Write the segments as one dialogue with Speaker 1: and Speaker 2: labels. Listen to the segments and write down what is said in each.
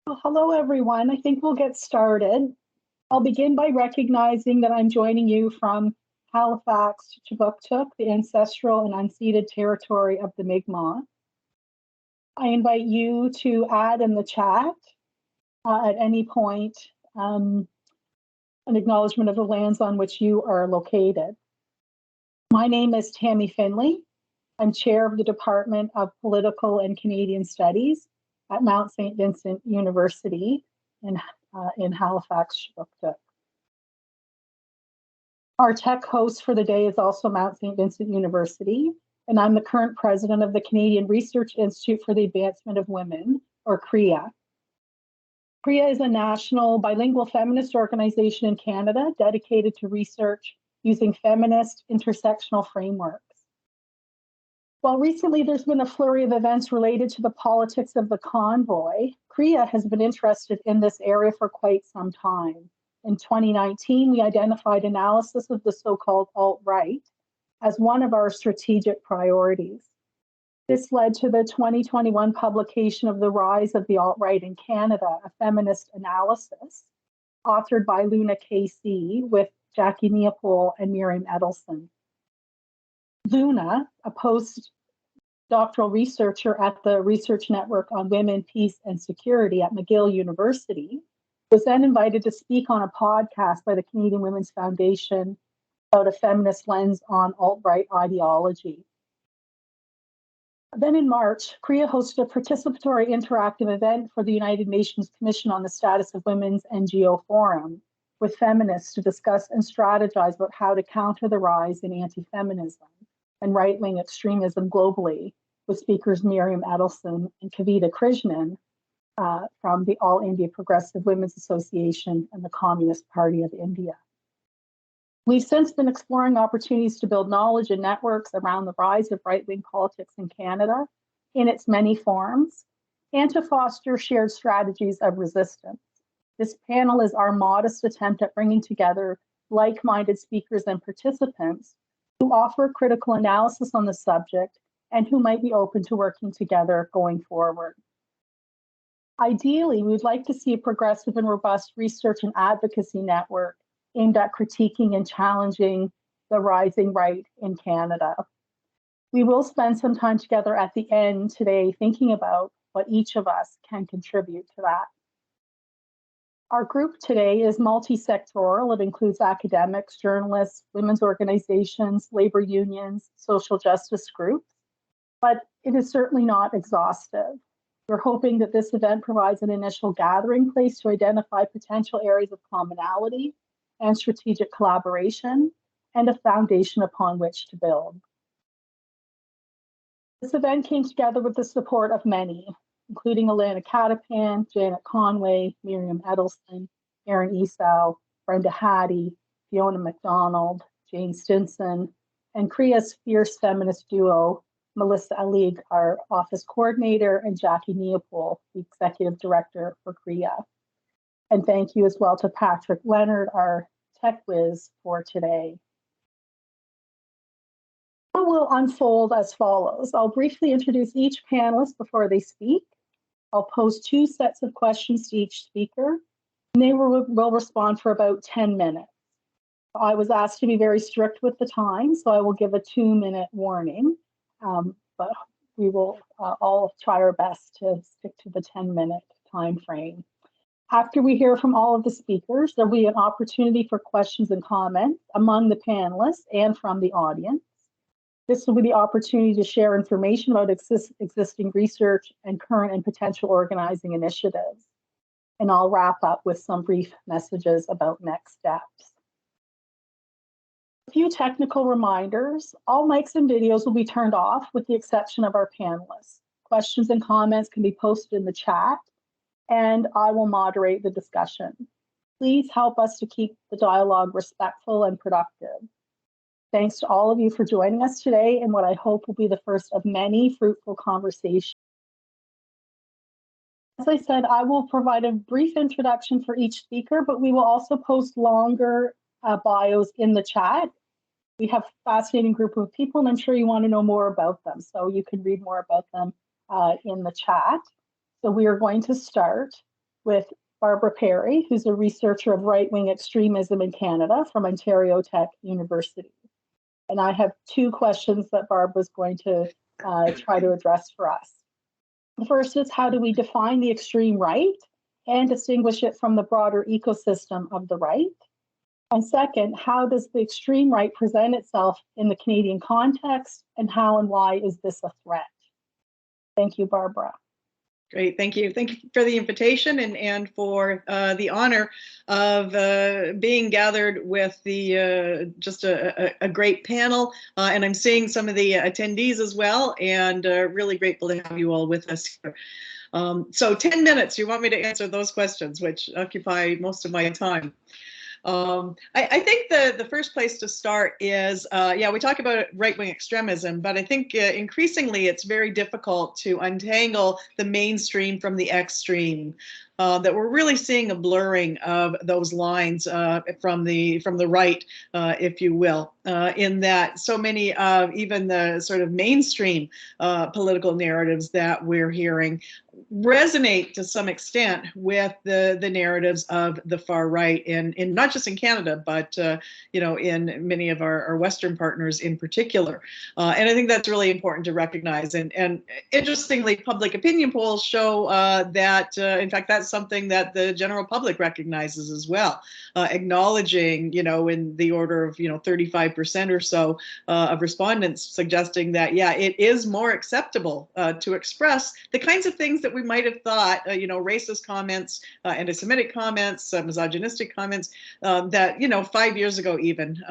Speaker 1: Well, hello, everyone. I think we'll get started. I'll begin by recognizing that I'm joining you from Halifax, Chibuktuk, the ancestral and unceded territory of the Mi'kmaq. I invite you to add in the chat at any point an acknowledgement of the lands on which you are located. My name is Tammy Findlay. I'm chair of the Department of Political and Canadian Studies at Mount Saint Vincent University in Halifax, Chibuktuk. Our tech host for the day is also Mount Saint Vincent University, and I'm the current president of the Canadian Research Institute for the Advancement of Women, or CRIAW. CRIAW is a national bilingual feminist organization in Canada dedicated to research using feminist intersectional frameworks. While recently there's been a flurry of events related to the politics of the convoy, CRIAW has been interested in this area for quite some time. In 2019, we identified analysis of the so-called alt-right as one of our strategic priorities. This led to the 2021 publication of The Rise of the Alt-Right in Canada, a feminist analysis, authored by Luna KC with Jackie Neopol and Miriam Edelson. Luna, a postdoctoral researcher at the Research Network on Women, Peace, and Security at McGill University, was then invited to speak on a podcast by the Canadian Women's Foundation about a feminist lens on alt-right ideology. Then in March, CRIAW hosted a participatory interactive event for the United Nations Commission on the Status of Women's NGO Forum with feminists to discuss and strategize about how to counter the rise in anti-feminism and right-wing extremism globally, with speakers Miriam Edelson and Kavita Krishnan from the All India Progressive Women's Association and the Communist Party of India. We've since been exploring opportunities to build knowledge and networks around the rise of right-wing politics in Canada in its many forms, and to foster shared strategies of resistance. This panel is our modest attempt at bringing together like-minded speakers and participants who offer critical analysis on the subject and who might be open to working together going forward. Ideally, we'd like to see a progressive and robust research and advocacy network aimed at critiquing and challenging the rising right in Canada. We will spend some time together at the end today thinking about what each of us can contribute to that. Our group today is multi-sectoral. It includes academics, journalists, women's organizations, labor unions, social justice groups, but it is certainly not exhaustive. We're hoping that this event provides an initial gathering place to identify potential areas of commonality and strategic collaboration, and a foundation upon which to build. This event came together with the support of many, including Alana Catapan, Janet Conway, Miriam Edelson, Erin Esau, Brenda Hattie, Fiona McDonald, Jane Stinson, and CRIAW's fierce feminist duo, Melissa Alig, our office coordinator, and Jackie Neopol, the executive director for CRIAW. And thank you as well to Patrick Leonard, our tech whiz for today. It will unfold as follows. I'll briefly introduce each panelist before they speak. I'll pose two sets of questions to each speaker, and they will respond for about 10 minutes. I was asked to be very strict with the time, so I will give a 2-minute warning, but we will all try our best to stick to the 10-minute time frame. After we hear from all of the speakers, there'll be an opportunity for questions and comments among the panelists and from the audience. This will be the opportunity to share information about existing research and current and potential organizing initiatives. And I'll wrap up with some brief messages about next steps. A few technical reminders. All mics and videos will be turned off with the exception of our panelists. Questions and comments can be posted in the chat, and I will moderate the discussion. Please help us to keep the dialogue respectful and productive. Thanks to all of you for joining us today in what I hope will be the first of many fruitful conversations. As I said, I will provide a brief introduction for each speaker, but we will also post longer bios in the chat. We have a fascinating group of people, and I'm sure you want to know more about them, so you can read more about them in the chat. So we are going to start with Barbara Perry, who's a researcher of right-wing extremism in Canada from Ontario Tech University. And I have two questions that Barbara's going to try to address for us. The first is, how do we define the extreme right and distinguish it from the broader ecosystem of the right? And second, how does the extreme right present itself in the Canadian context, and how and why is this a threat? Thank you, Barbara.
Speaker 2: Great, thank you. Thank you for the invitation and for the honor of being gathered with the just a great panel. And I'm seeing some of the attendees as well, and really grateful to have you all with us here. So 10 minutes, you want me to answer those questions, which occupy most of my time. I think the first place to start is, yeah, we talk about right-wing extremism, but I think increasingly it's very difficult to untangle the mainstream from the extreme. That we're really seeing a blurring of those lines from the right, if you will, in that so many of even the sort of mainstream political narratives that we're hearing resonate to some extent with the narratives of the far right in not just in Canada, but you know, in many of our Western partners in particular. And I think that's really important to recognize. And interestingly, public opinion polls show that in fact that's something that the general public recognizes as well, acknowledging, you know, in the order of 35% or so of respondents suggesting that, yeah, it is more acceptable to express the kinds of things that we might have thought, racist comments, anti-Semitic comments, misogynistic comments that 5 years ago even,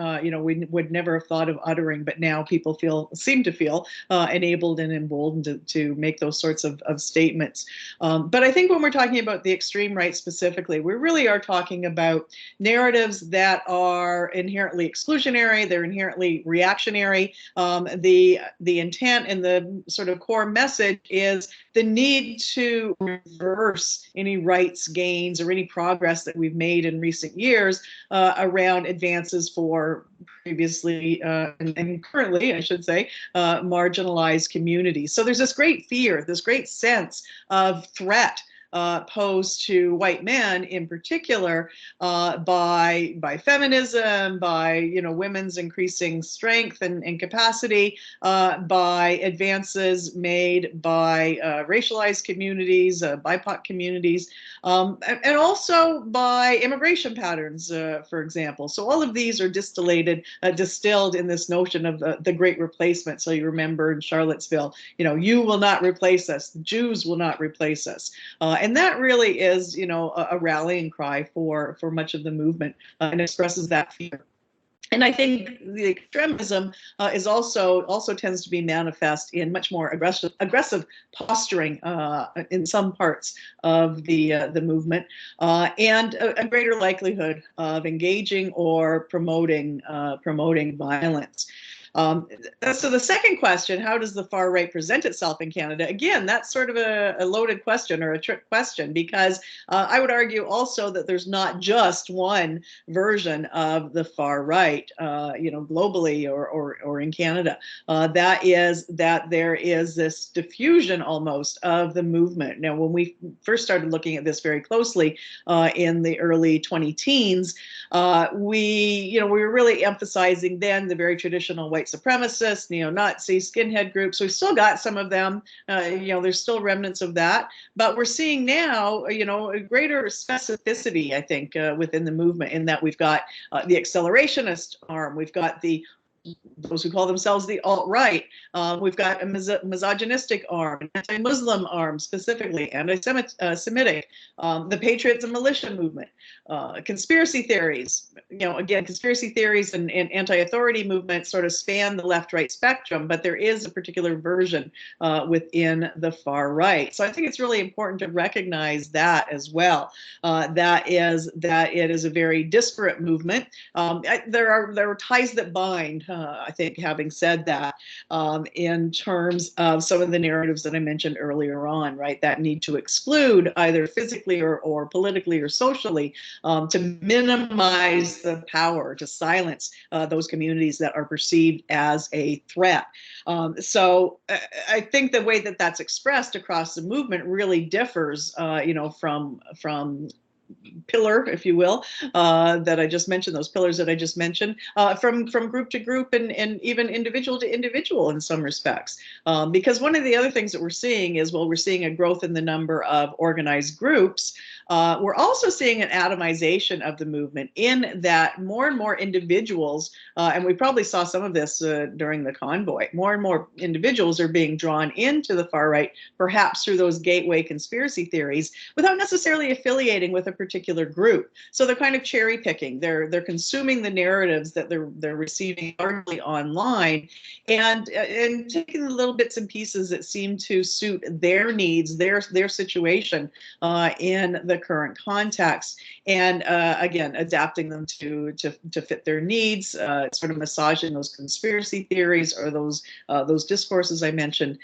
Speaker 2: we would never have thought of uttering, but now people seem to feel enabled and emboldened to make those sorts of statements. But I think when we're talking about the extreme right specifically, we really are talking about narratives that are inherently exclusionary, they're inherently reactionary. The intent and the sort of core message is the need to reverse any rights gains or any progress that we've made in recent years around advances for previously and currently, I should say, marginalized communities. So there's this great fear, this great sense of threat posed to white men in particular by feminism, by women's increasing strength and capacity, by advances made by racialized communities, BIPOC communities, and also by immigration patterns, for example. So all of these are distilled in this notion of the Great Replacement. So you remember in Charlottesville, you will not replace us, the Jews will not replace us. And that really is, a rallying cry for much of the movement and expresses that fear. And I think the extremism is also tends to be manifest in much more aggressive posturing in some parts of the movement, and a greater likelihood of engaging or promoting violence. So the second question, how does the far right present itself in Canada? Again, that's sort of a loaded question or a trick question, because I would argue also that there's not just one version of the far right, globally or in Canada. That is that there is this diffusion almost of the movement. Now, when we first started looking at this very closely in the early 2010s, we were really emphasizing then the very traditional white supremacist, neo-Nazi, skinhead groups. We've still got some of them, there's still remnants of that, but we're seeing now, a greater specificity, I think, within the movement, in that we've got the accelerationist arm, we've got those who call themselves the alt-right. We've got a misogynistic arm, an anti-Muslim arm, specifically anti-Semitic, the Patriots and Militia movement, conspiracy theories. Again, conspiracy theories and anti-authority movements sort of span the left-right spectrum, but there is a particular version within the far right. So I think it's really important to recognize that as well. That it is a very disparate movement. There are ties that bind I think, having said that, in terms of some of the narratives that I mentioned earlier on, right? That need to exclude either physically or politically or socially, to minimize the power, to silence those communities that are perceived as a threat. So I think the way that that's expressed across the movement really differs, from pillar, if you will, that I just mentioned, those pillars that I just mentioned, from group to group and even individual to individual in some respects. Because one of the other things that we're seeing is, while we're seeing a growth in the number of organized groups, we're also seeing an atomization of the movement, in that more and more individuals, and we probably saw some of this during the convoy, more and more individuals are being drawn into the far right, perhaps through those gateway conspiracy theories, without necessarily affiliating with a particular group. So they're kind of cherry picking. They're consuming the narratives that they're receiving largely online, and taking the little bits and pieces that seem to suit their needs, their situation in the current context, and again, adapting them to fit their needs, sort of massaging those conspiracy theories or those discourses I mentioned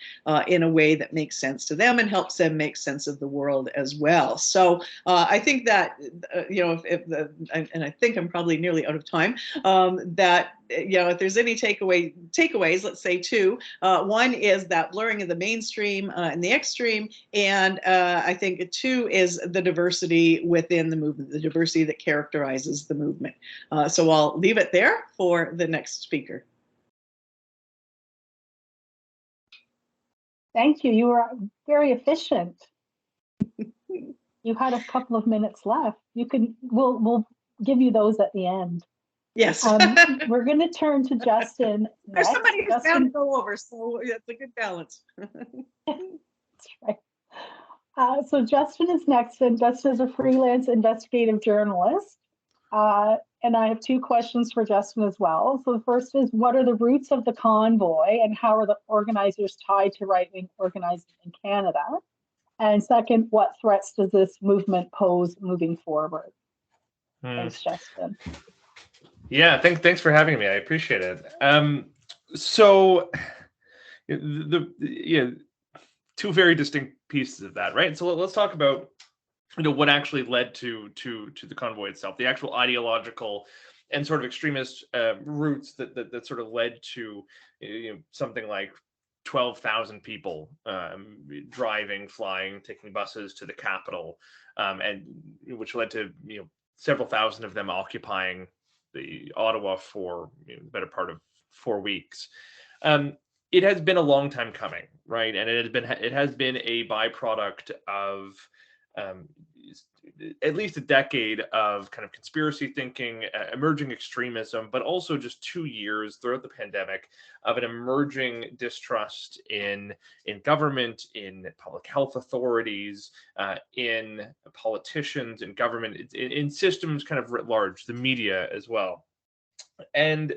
Speaker 2: in a way that makes sense to them and helps them make sense of the world as well. So I think that, and I think I'm probably nearly out of time, that, if there's any takeaways, let's say two. One is that blurring of the mainstream and the extreme, and I think two is the diversity within the movement, the diversity that characterizes the movement. So I'll leave it there for the next speaker.
Speaker 1: Thank you. You were very efficient. You had a couple of minutes left. We'll give you those at the end.
Speaker 2: Yes.
Speaker 1: We're going to turn to Justin.
Speaker 2: There's somebody who's bound to go over, so it's a good balance.
Speaker 1: That's right. So Justin is next, and Justin is a freelance investigative journalist. And I have two questions for Justin as well. So the first is, what are the roots of the convoy, and how are the organizers tied to right-wing organizing in Canada? And second, what threats does this movement pose moving forward? Thanks, Justin.
Speaker 3: Yeah, thanks for having me. I appreciate it. So two very distinct pieces of that, right? So let's talk about what actually led to the convoy itself, the actual ideological and sort of extremist roots that sort of led to something like 12,000 people driving, flying, taking buses to the capital, and which led to several thousand of them occupying the Ottawa for the better part of 4 weeks. It has been a long time coming, right? And it has been a byproduct of at least a decade of kind of conspiracy thinking, emerging extremism, but also just 2 years throughout the pandemic of an emerging distrust in government, in public health authorities, in politicians, in government, in systems kind of writ large, the media as well. And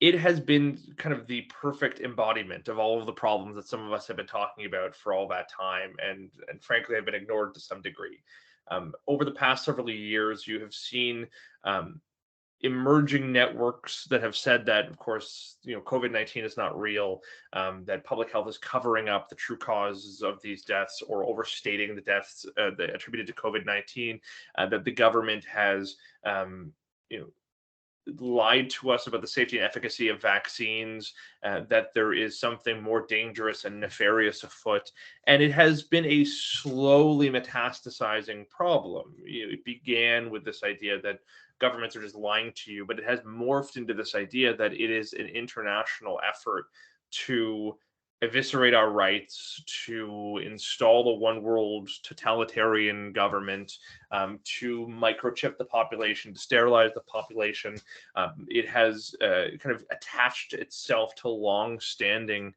Speaker 3: it has been kind of the perfect embodiment of all of the problems that some of us have been talking about for all that time, and frankly have been ignored to some degree. Over the past several years, you have seen emerging networks that have said that, of course, COVID-19 is not real, that public health is covering up the true causes of these deaths or overstating the deaths attributed to COVID-19, that the government has lied to us about the safety and efficacy of vaccines, that there is something more dangerous and nefarious afoot. And it has been a slowly metastasizing problem. It began with this idea that governments are just lying to you, but it has morphed into this idea that it is an international effort to eviscerate our rights, to install a one world totalitarian government, to microchip the population, to sterilize the population. It has kind of attached itself to long-standing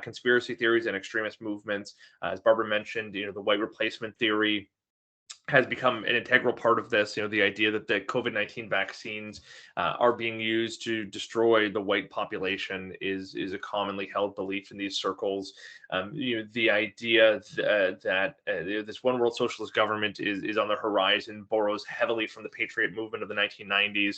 Speaker 3: conspiracy theories and extremist movements. As Barbara mentioned, the white replacement theory, has become an integral part of this. The idea that the COVID-19 vaccines are being used to destroy the white population is a commonly held belief in these circles. The idea that this one world socialist government is on the horizon borrows heavily from the patriot movement of the 1990s.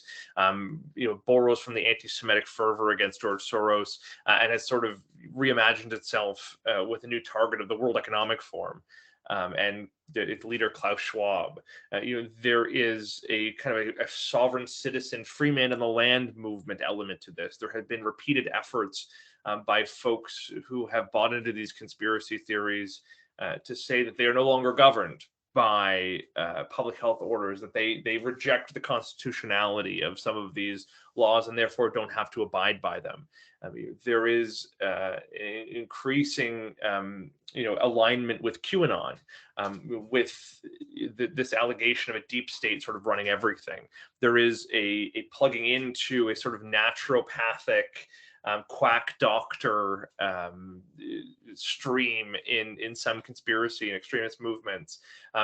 Speaker 3: Borrows from the anti-Semitic fervor against George Soros, and has sort of reimagined itself with a new target of the World Economic Forum. And its leader Klaus Schwab. There is a kind of a sovereign citizen, free man in the land movement element to this. There have been repeated efforts by folks who have bought into these conspiracy theories to say that they are no longer governed by public health orders, that they reject the constitutionality of some of these laws and therefore don't have to abide by them. There is increasing alignment with QAnon, with this allegation of a deep state sort of running everything. There is a plugging into a sort of naturopathic quack doctor stream in some conspiracy and extremist movements,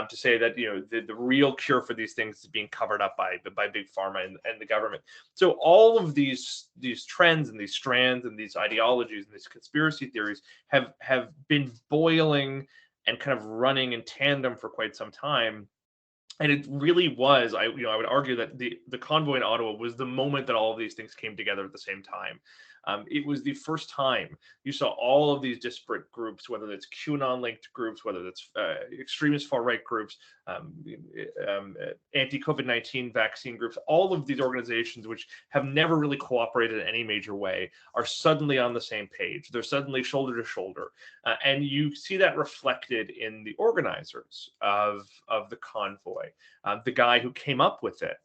Speaker 3: to say that the real cure for these things is being covered up by big pharma and the government. So all of these trends and these strands and these ideologies and these conspiracy theories have been boiling and kind of running in tandem for quite some time. And it really was, I would argue that the convoy in Ottawa was the moment that all of these things came together at the same time. It was the first time you saw all of these disparate groups, whether it's QAnon-linked groups, whether it's extremist far-right groups, anti-COVID-19 vaccine groups, all of these organizations which have never really cooperated in any major way are suddenly on the same page. They're suddenly shoulder to shoulder. And you see that reflected in the organizers of the convoy. The guy who came up with it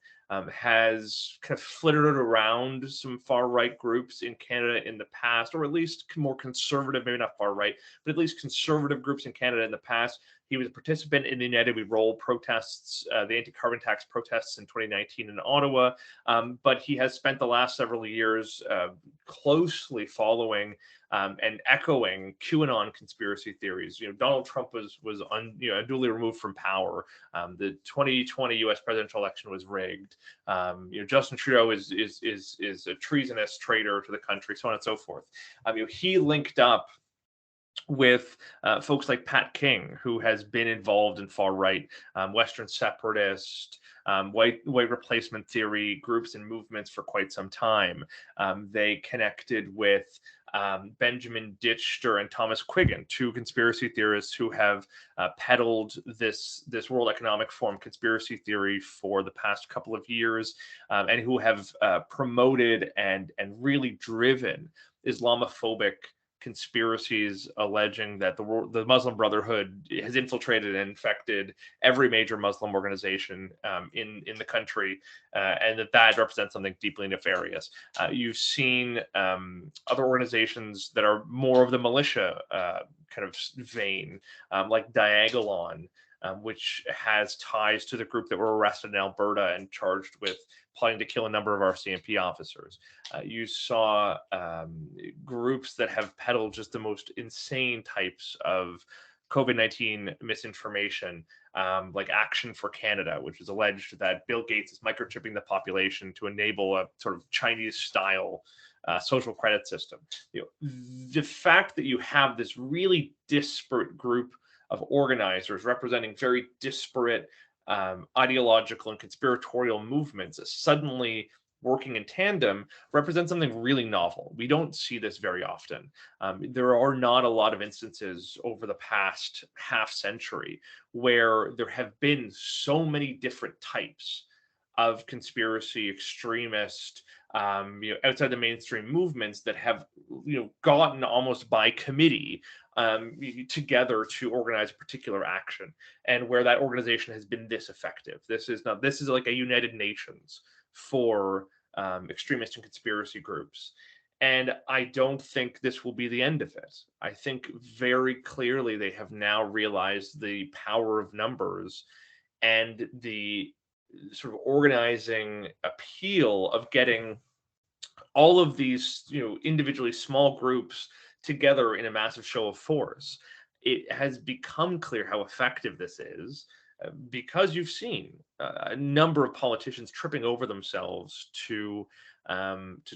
Speaker 3: has kind of flittered around some far-right groups in Canada in the past, or at least more conservative, maybe not far-right, but at least conservative groups in Canada in the past. He was a participant in the United We Roll protests, the anti-carbon tax protests in 2019 in Ottawa, but he has spent the last several years closely following and echoing QAnon conspiracy theories. Donald Trump was unduly removed from power. The 2020 U.S. presidential election was rigged. Justin Trudeau is a treasonous traitor to the country, so on and so forth. He linked up with folks like Pat King, who has been involved in far-right, Western separatist, white replacement theory groups and movements for quite some time. They connected with Benjamin Ditchter and Thomas Quiggin, two conspiracy theorists who have peddled this World Economic Forum conspiracy theory for the past couple of years, and who have promoted and really driven Islamophobic conspiracies alleging that the Muslim Brotherhood has infiltrated and infected every major Muslim organization in the country, and that represents something deeply nefarious. You've seen other organizations that are more of the militia kind of vein, like Diagolon, which has ties to the group that were arrested in Alberta and charged with plotting to kill a number of our CMP officers. You saw groups that have peddled just the most insane types of COVID-19 misinformation, like Action for Canada, which is alleged that Bill Gates is microchipping the population to enable a sort of Chinese-style social credit system. The fact that you have this really disparate group of organizers representing very disparate ideological and conspiratorial movements suddenly working in tandem represents something really novel. We don't see this very often. There are not a lot of instances over the past half century where there have been so many different types of conspiracy, extremist, outside the mainstream movements that have, gotten almost by committee together to organize a particular action, and where that organization has been this effective. This is like a United Nations for extremist and conspiracy groups. And I don't think this will be the end of it. I think very clearly they have now realized the power of numbers and the sort of organizing appeal of getting all of these, individually small groups together in a massive show of force. It has become clear how effective this is. because you've seen a number of politicians tripping over themselves to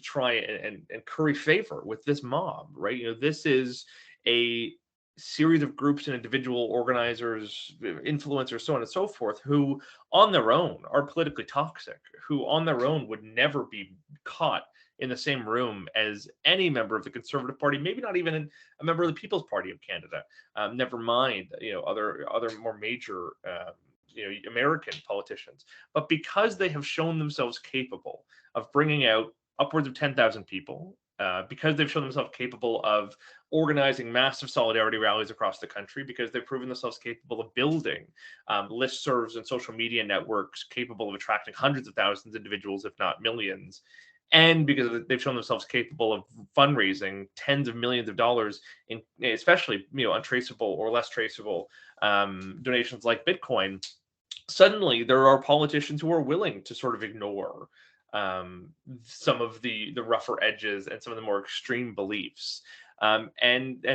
Speaker 3: try and curry favor with this mob, right? This is a series of groups and individual organizers, influencers, so on and so forth, who on their own are politically toxic, who on their own would never be caught in the same room as any member of the Conservative Party, maybe not even a member of the People's Party of Canada. Never mind, other more major, American politicians. But because they have shown themselves capable of bringing out upwards of 10,000 people, because they've shown themselves capable of organizing massive solidarity rallies across the country, because they've proven themselves capable of building listservs and social media networks capable of attracting hundreds of thousands of individuals, if not millions, and because they've shown themselves capable of fundraising tens of millions of dollars in especially untraceable or less traceable donations like Bitcoin, suddenly there are politicians who are willing to sort of ignore some of the rougher edges and some of the more extreme beliefs, and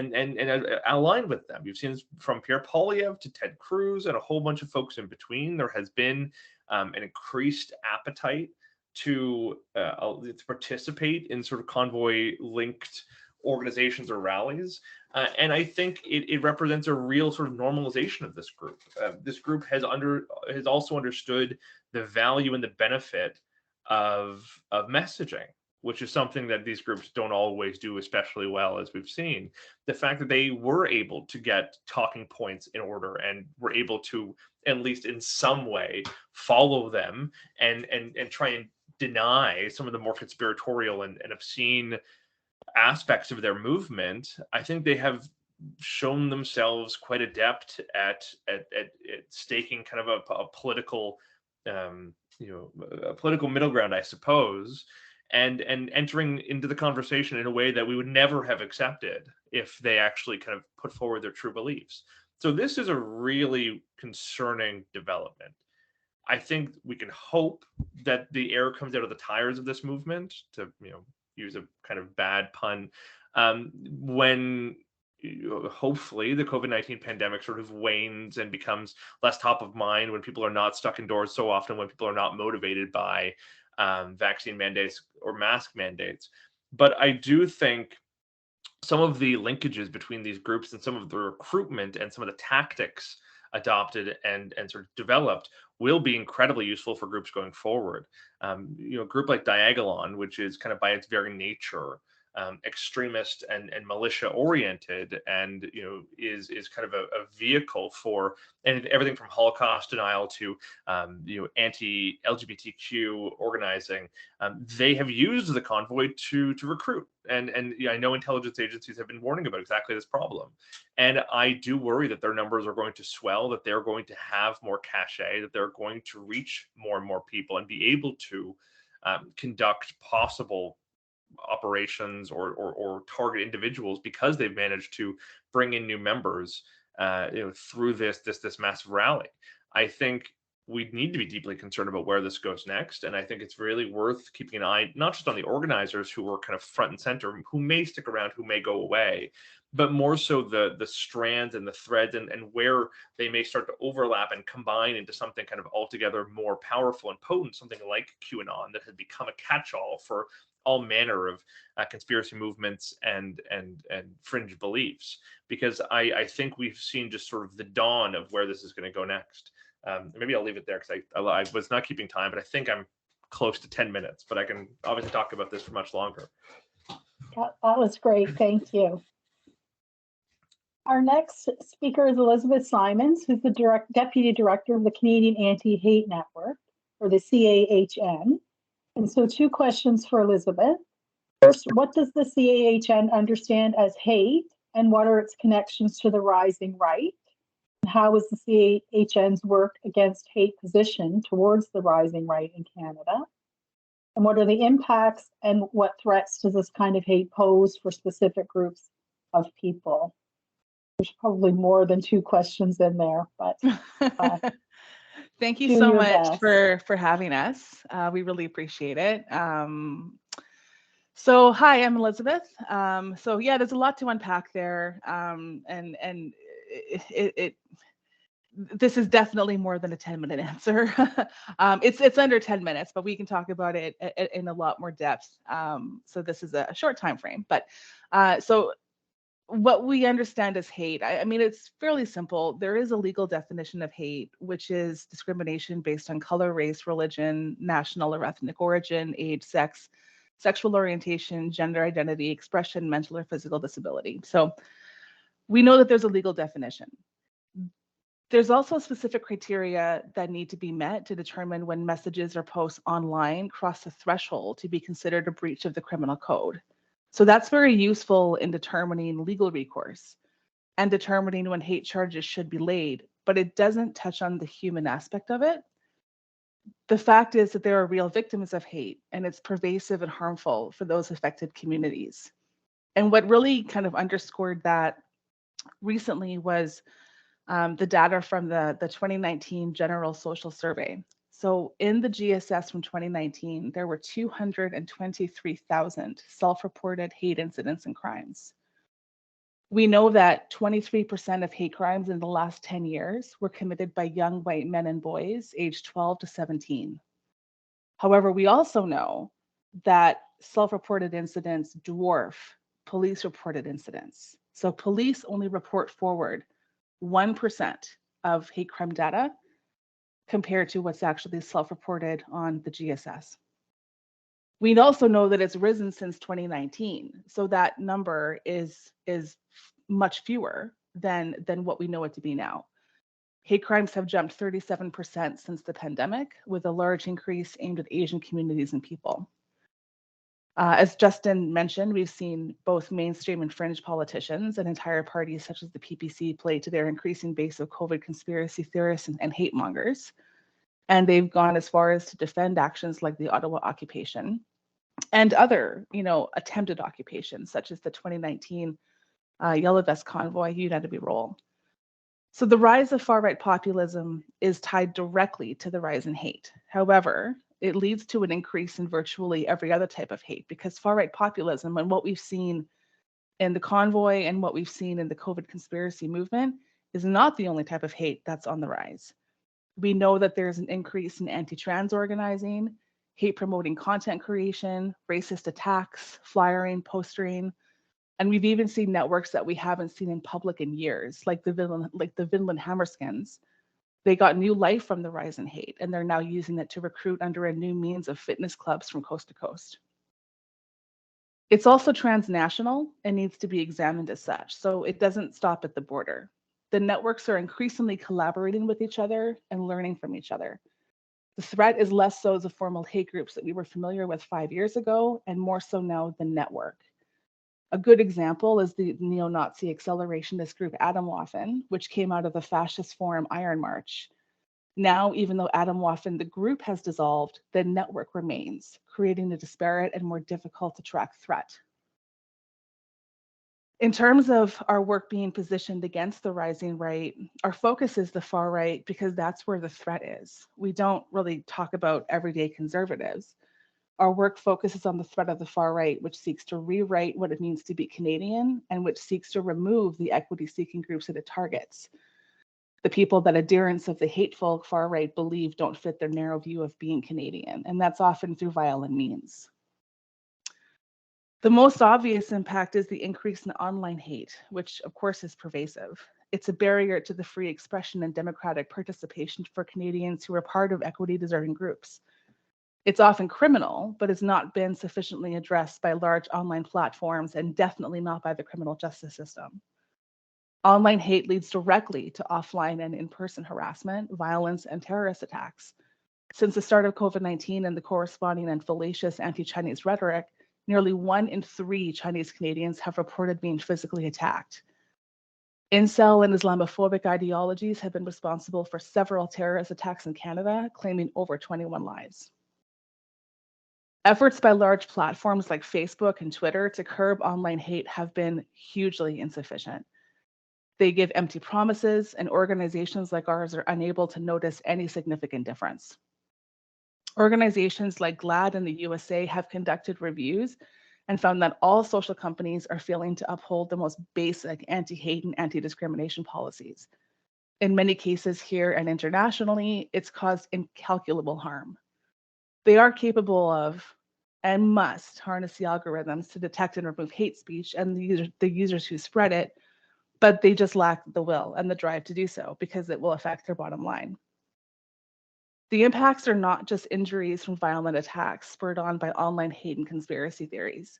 Speaker 3: aligned with them. You've seen this from Pierre Poilievre to Ted Cruz and a whole bunch of folks in between. There has been an increased appetite to participate in sort of convoy-linked organizations or rallies. And I think it represents a real sort of normalization of this group. This group has also understood the value and the benefit of messaging, which is something that these groups don't always do especially well, as we've seen. The fact that they were able to get talking points in order and were able to, at least in some way, follow them and try and deny some of the more conspiratorial and obscene aspects of their movement. I think they have shown themselves quite adept at staking kind of a political a political middle ground, I suppose, and entering into the conversation in a way that we would never have accepted if they actually kind of put forward their true beliefs. So this is a really concerning development. I think we can hope that the air comes out of the tires of this movement, to use a kind of bad pun, when hopefully the COVID-19 pandemic sort of wanes and becomes less top of mind, when people are not stuck indoors so often, when people are not motivated by vaccine mandates or mask mandates. But I do think some of the linkages between these groups and some of the recruitment and some of the tactics adopted and sort of developed will be incredibly useful for groups going forward. A group like Diagolon, which is kind of by its very nature extremist and militia oriented, and is kind of a vehicle for and everything from Holocaust denial to anti-LGBTQ organizing. They have used the convoy to recruit, and I know intelligence agencies have been warning about exactly this problem, and I do worry that their numbers are going to swell, that they're going to have more cachet, that they're going to reach more and more people and be able to conduct possible operations or target individuals because they've managed to bring in new members through this massive rally. I think we need to be deeply concerned about where this goes next, and I think it's really worth keeping an eye not just on the organizers who were kind of front and center, who may stick around, who may go away, but more so the strands and the threads and where they may start to overlap and combine into something kind of altogether more powerful and potent, something like QAnon that has become a catch-all for all manner of conspiracy movements and fringe beliefs, because I think we've seen just sort of the dawn of where this is going to go next. Maybe I'll leave it there because I was not keeping time, but I think I'm close to 10 minutes, but I can obviously talk about this for much longer.
Speaker 1: That was great. Thank you. Our next speaker is Elizabeth Simons, who's the Deputy Director of the Canadian Anti-Hate Network, or the CAHN. And so 2 questions for Elizabeth. First, what does the CAHN understand as hate, and what are its connections to the rising right? And how is the CAHN's work against hate positioned towards the rising right in Canada? And what are the impacts and what threats does this kind of hate pose for specific groups of people? There's probably more than 2 questions in there, but
Speaker 4: thank you so much for having us. We really appreciate it. So hi, I'm Elizabeth. So yeah, there's a lot to unpack there, and this is definitely more than a 10-minute answer. It's under 10 minutes, but we can talk about it in a lot more depth. So this is a short time frame. But so what we understand as hate, I mean, it's fairly simple. There is a legal definition of hate, which is discrimination based on color, race, religion, national or ethnic origin, age, sex, sexual orientation, gender identity, expression, mental or physical disability. So we know that there's a legal definition. There's also specific criteria that need to be met to determine when messages or posts online cross the threshold to be considered a breach of the criminal code. So that's very useful in determining legal recourse and determining when hate charges should be laid, but it doesn't touch on the human aspect of it. The fact is that there are real victims of hate, and it's pervasive and harmful for those affected communities. And what really kind of underscored that recently was the data from the 2019 General Social Survey. So in the GSS from 2019, there were 223,000 self-reported hate incidents and crimes. We know that 23% of hate crimes in the last 10 years were committed by young white men and boys aged 12 to 17. However, we also know that self-reported incidents dwarf police-reported incidents. So police only report forward 1% of hate crime data compared to what's actually self-reported on the GSS. We also know that it's risen since 2019. So that number is much fewer than what we know it to be now. Hate crimes have jumped 37% since the pandemic, with a large increase aimed at Asian communities and people. As Justin mentioned, we've seen both mainstream and fringe politicians and entire parties such as the PPC play to their increasing base of COVID conspiracy theorists and hate mongers. And they've gone as far as to defend actions like the Ottawa occupation and other, attempted occupations, such as the 2019 Yellow Vest Convoy United We Roll. So the rise of far-right populism is tied directly to the rise in hate. However, it leads to an increase in virtually every other type of hate, because far-right populism and what we've seen in the convoy and what we've seen in the COVID conspiracy movement is not the only type of hate that's on the rise. We know that there's an increase in anti-trans organizing, hate-promoting content creation, racist attacks, flyering, postering, and we've even seen networks that we haven't seen in public in years, like the Vinland Hammerskins. They got new life from the rise in hate, and they're now using it to recruit under a new means of fitness clubs from coast to coast. It's also transnational and needs to be examined as such, so it doesn't stop at the border. The networks are increasingly collaborating with each other and learning from each other. The threat is less so the formal hate groups that we were familiar with 5 years ago, and more so now the network. A good example is the neo-Nazi accelerationist group Atomwaffen, which came out of the fascist forum Iron March. Now, even though Atomwaffen, the group, has dissolved, the network remains, creating a disparate and more difficult to track threat. In terms of our work being positioned against the rising right, our focus is the far right because that's where the threat is. We don't really talk about everyday conservatives. Our work focuses on the threat of the far right, which seeks to rewrite what it means to be Canadian and which seeks to remove the equity-seeking groups that it targets. The people that adherents of the hateful far right believe don't fit their narrow view of being Canadian, and that's often through violent means. The most obvious impact is the increase in online hate, which of course is pervasive. It's a barrier to the free expression and democratic participation for Canadians who are part of equity-deserving groups. It's often criminal, but has not been sufficiently addressed by large online platforms and definitely not by the criminal justice system. Online hate leads directly to offline and in-person harassment, violence, and terrorist attacks. Since the start of COVID-19 and the corresponding and fallacious anti-Chinese rhetoric, nearly 1 in 3 Chinese Canadians have reported being physically attacked. Incel and Islamophobic ideologies have been responsible for several terrorist attacks in Canada, claiming over 21 lives. Efforts by large platforms like Facebook and Twitter to curb online hate have been hugely insufficient. They give empty promises, and organizations like ours are unable to notice any significant difference. Organizations like GLAAD in the USA have conducted reviews and found that all social companies are failing to uphold the most basic anti-hate and anti-discrimination policies. In many cases here and internationally, it's caused incalculable harm. They are capable of and must harness the algorithms to detect and remove hate speech and the users who spread it, but they just lack the will and the drive to do so because it will affect their bottom line. The impacts are not just injuries from violent attacks spurred on by online hate and conspiracy theories.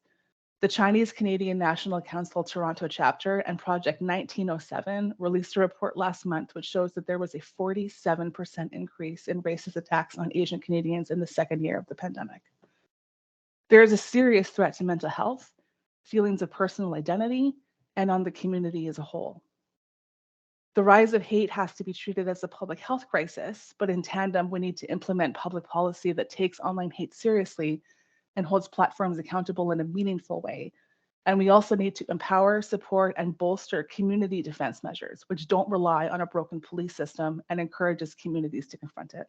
Speaker 4: The Chinese Canadian National Council Toronto chapter and Project 1907 released a report last month which shows that there was a 47% increase in racist attacks on Asian Canadians in the second year of the pandemic. There is a serious threat to mental health, feelings of personal identity, and on the community as a whole. The rise of hate has to be treated as a public health crisis, but in tandem, we need to implement public policy that takes online hate seriously and holds platforms accountable in a meaningful way. And we also need to empower, support, and bolster community defense measures, which don't rely on a broken police system and encourages communities to confront it.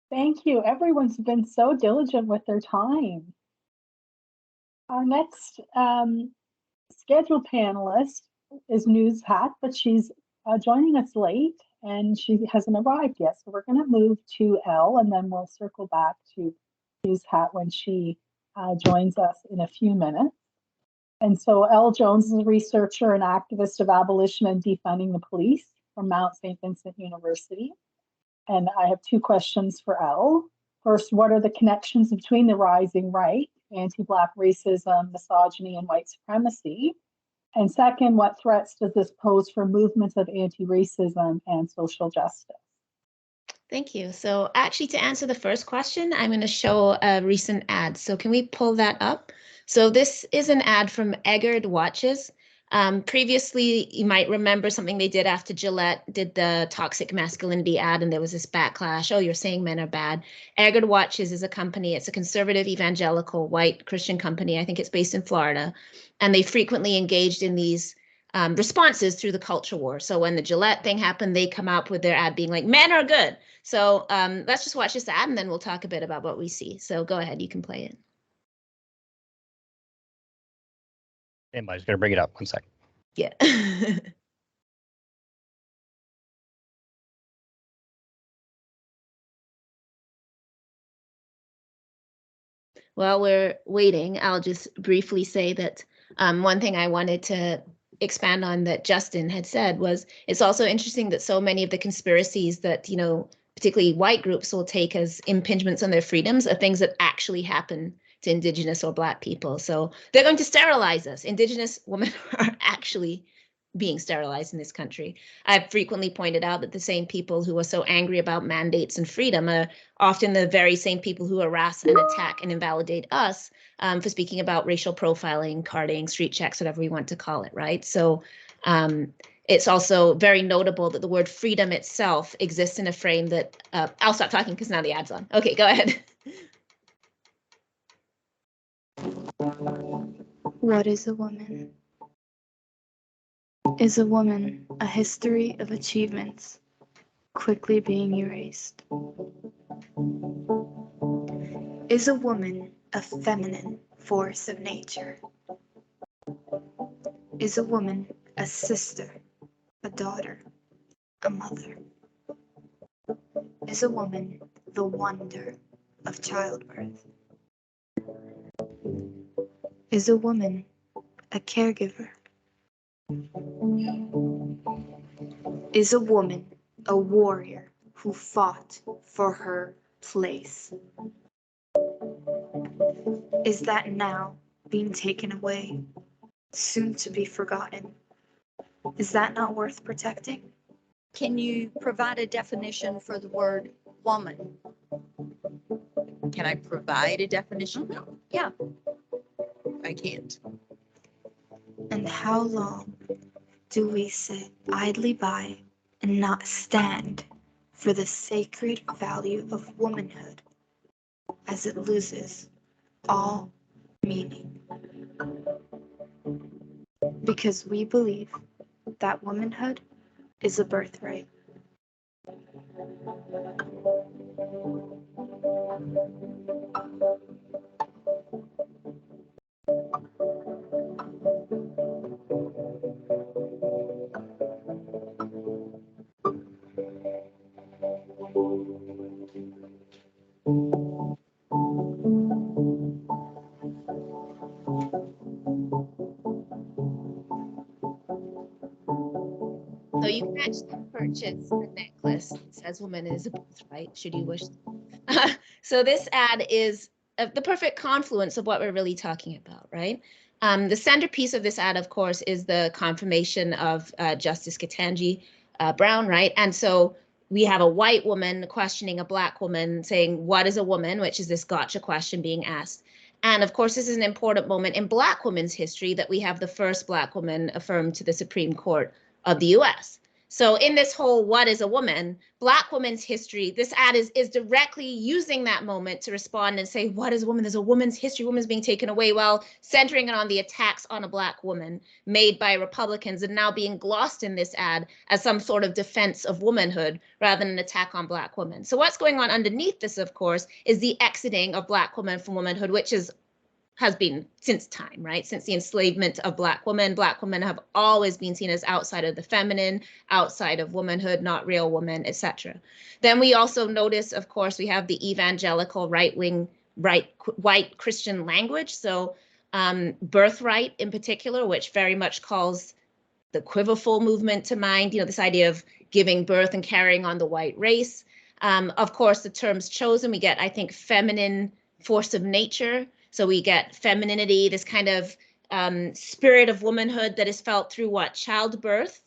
Speaker 1: Thank you. Everyone's been so diligent with their time. Our next scheduled panelist is Nuzhat, but she's joining us late and she hasn't arrived yet. So we're going to move to Elle and then we'll circle back to Nuzhat when she joins us in a few minutes. And so Elle Jones is a researcher and activist of abolition and defunding the police from Mount Saint Vincent University. And I have two questions for Elle. First, what are the connections between the rising right, anti-Black racism, misogyny, and white supremacy? And second, what threats does this pose for movements of anti-racism and social justice?
Speaker 5: Thank you. So actually, to answer the first question, I'm going to show a recent ad. So can we pull that up? So this is an ad from Eggard Watches. Previously, you might remember something they did after Gillette did the toxic masculinity ad, and there was this backlash. Oh, you're saying men are bad. Eggard Watches is a company. It's a conservative, evangelical, white Christian company. I think it's based in Florida. And they frequently engaged in these responses through the culture war. So when the Gillette thing happened, they come up with their ad being like, men are good. So let's just watch this ad, and then we'll talk a bit about what we see. So go ahead, you can play it.
Speaker 6: Anybody's going to bring it up. 1 second.
Speaker 5: Yeah. While we're waiting, I'll just briefly say that one thing I wanted to expand on that Justin had said was it's also interesting that so many of the conspiracies that, you know, particularly white groups will take as impingements on their freedoms are things that actually happen to Indigenous or Black people. So they're going to sterilize us. Indigenous women are actually being sterilized in this country. I've frequently pointed out that the same people who are so angry about mandates and freedom are often the very same people who harass and attack and invalidate us for speaking about racial profiling, carding, street checks, whatever we want to call it, right? So it's also very notable that the word freedom itself exists in a frame that, I'll stop talking because now the ad's on. Okay, go ahead.
Speaker 7: What is a woman? Is a woman a history of achievements quickly being erased? Is a woman a feminine force of nature? Is a woman a sister, a daughter, a mother? Is a woman the wonder of childbirth? Is a woman a caregiver? Is a woman a warrior who fought for her place? Is that now being taken away, soon to be forgotten? Is that not worth protecting?
Speaker 8: Can you provide a definition for the word woman?
Speaker 9: Can I provide a definition? No,
Speaker 8: Yeah.
Speaker 9: I can't.
Speaker 7: And how long do we sit idly by and not stand for the sacred value of womanhood as it loses all meaning? Because we believe that womanhood is a birthright.
Speaker 5: So you can actually purchase a necklace that says woman is a birthright, should you wish. So this ad is the perfect confluence of what we're really talking about, right? The centerpiece of this ad, of course, is the confirmation of Justice Ketanji Brown, right? And so we have a white woman questioning a black woman saying, what is a woman? Which is this gotcha question being asked. And of course, this is an important moment in black women's history that we have the first black woman affirmed to the Supreme Court of the US. So in this whole what is a woman, black women's history, this ad is directly using that moment to respond and say, what is a woman? There's a woman's history, woman's being taken away, while centering it on the attacks on a black woman made by Republicans and now being glossed in this ad as some sort of defense of womanhood rather than an attack on black women. So what's going on underneath this, of course, is the exiting of black women from womanhood, which has been since time, right? Since the enslavement of black women have always been seen as outside of the feminine, outside of womanhood, not real women, etc. Then we also notice, of course, we have the evangelical right-wing, white Christian language. So birthright in particular, which very much calls the quiverful movement to mind, you know, this idea of giving birth and carrying on the white race. Of course, the terms chosen, we get, I think, feminine force of nature. So we get femininity, this kind of spirit of womanhood that is felt through what? Childbirth,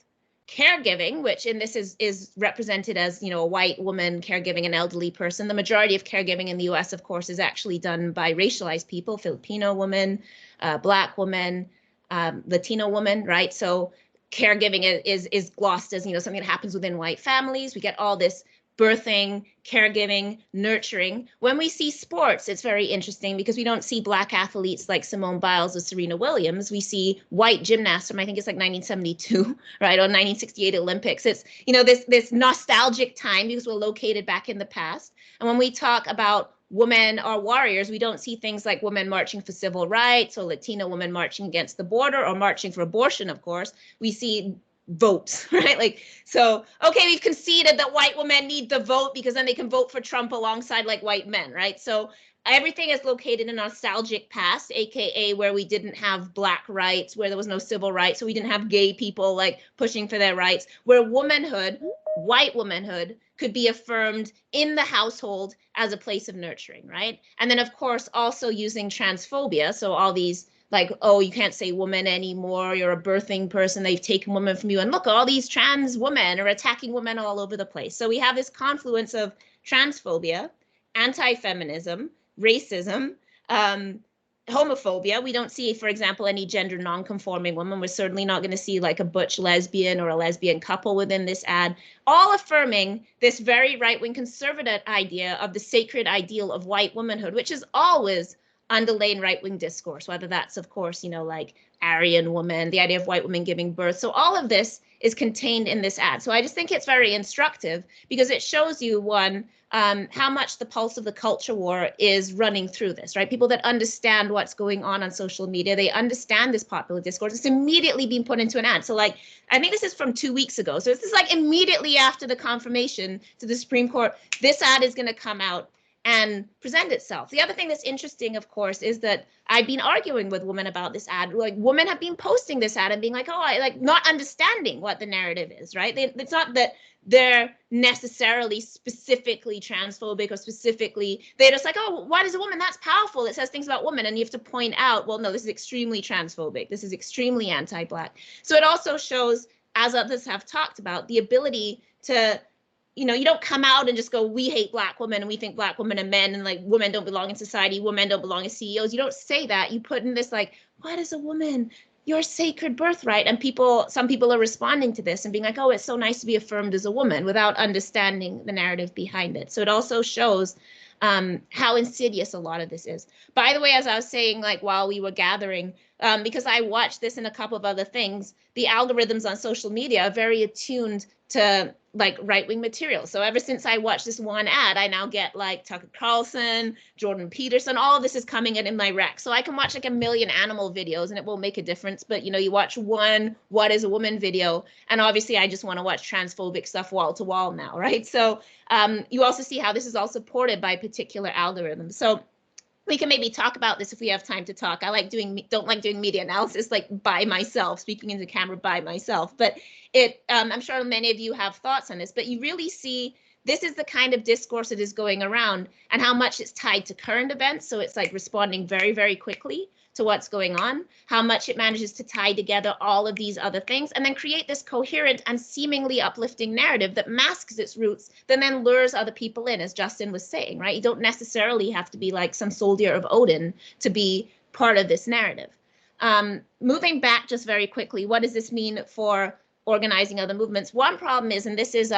Speaker 5: caregiving, which in this is represented as, you know, a white woman caregiving an elderly person. The majority of caregiving in the US, of course, is actually done by racialized people, Filipino women, black women, Latino women, right? So caregiving is glossed as, you know, something that happens within white families. We get all this birthing, caregiving, nurturing. When we see sports, it's very interesting because we don't see black athletes like Simone Biles or Serena Williams. We see white gymnasts from, I think it's like 1972, right, or 1968 Olympics. It's, you know, this nostalgic time because we're located back in the past. And when we talk about women or warriors, we don't see things like women marching for civil rights or Latino women marching against the border or marching for abortion, of course. We see votes, right? Like, so, okay, we've conceded that white women need the vote because then they can vote for Trump alongside like white men, right? So everything is located in a nostalgic past, AKA where we didn't have black rights, where there was no civil rights, so we didn't have gay people like pushing for their rights, where womanhood, white womanhood, could be affirmed in the household as a place of nurturing, right? And then of course, also using transphobia, so all these like, oh, you can't say woman anymore, you're a birthing person, they've taken women from you, and look, all these trans women are attacking women all over the place. So we have this confluence of transphobia, anti-feminism, racism, homophobia. We don't see, for example, any gender non-conforming woman. We're certainly not going to see like a butch lesbian or a lesbian couple within this ad, all affirming this very right-wing conservative idea of the sacred ideal of white womanhood, which is always underlying right-wing discourse, whether that's, of course, you know, like Aryan woman, the idea of white women giving birth. So all of this is contained in this ad. So I just think it's very instructive because it shows you, one, how much the pulse of the culture war is running through this, right? People that understand what's going on social media, they understand this popular discourse. It's immediately being put into an ad. So like, I think this is from 2 weeks ago. So this is like immediately after the confirmation to the Supreme Court, this ad is going to come out and present itself. The other thing that's interesting, of course, is that I've been arguing with women about this ad. Like, women have been posting this ad and being like, oh, I like not understanding what the narrative is, right? It's not that they're necessarily specifically transphobic or specifically, they're just like, oh, what is a woman? That's powerful. It says things about women. And you have to point out, well, no, this is extremely transphobic. This is extremely anti-Black. So it also shows, as others have talked about, the ability to, you know, you don't come out and just go, we hate Black women and we think Black women are men and like women don't belong in society, women don't belong as CEOs. You don't say that. You put in this like, what is a woman? Your sacred birthright. And some people are responding to this and being like, oh, it's so nice to be affirmed as a woman without understanding the narrative behind it. So it also shows how insidious a lot of this is. By the way, as I was saying, like while we were gathering, because I watched this and a couple of other things, the algorithms on social media are very attuned to like right-wing material. So ever since I watched this one ad, I now get like Tucker Carlson, Jordan Peterson, all of this is coming in my rec. So I can watch like a million animal videos and it won't make a difference. But you know, you watch one "What is a Woman" video, and obviously I just want to watch transphobic stuff wall to wall now, right? So you also see how this is all supported by particular algorithms. So we can maybe talk about this if we have time to talk. I don't like doing media analysis like by myself, speaking into the camera by myself. But I'm sure many of you have thoughts on this. But you really see this is the kind of discourse that is going around, and how much it's tied to current events. So it's like responding very, very quickly to what's going on, how much it manages to tie together all of these other things, and then create this coherent and seemingly uplifting narrative that masks its roots, that then lures other people in, as Justin was saying, right? You don't necessarily have to be like some soldier of Odin to be part of this narrative. Moving back just very quickly, what does this mean for organizing other movements? One problem is, and this is,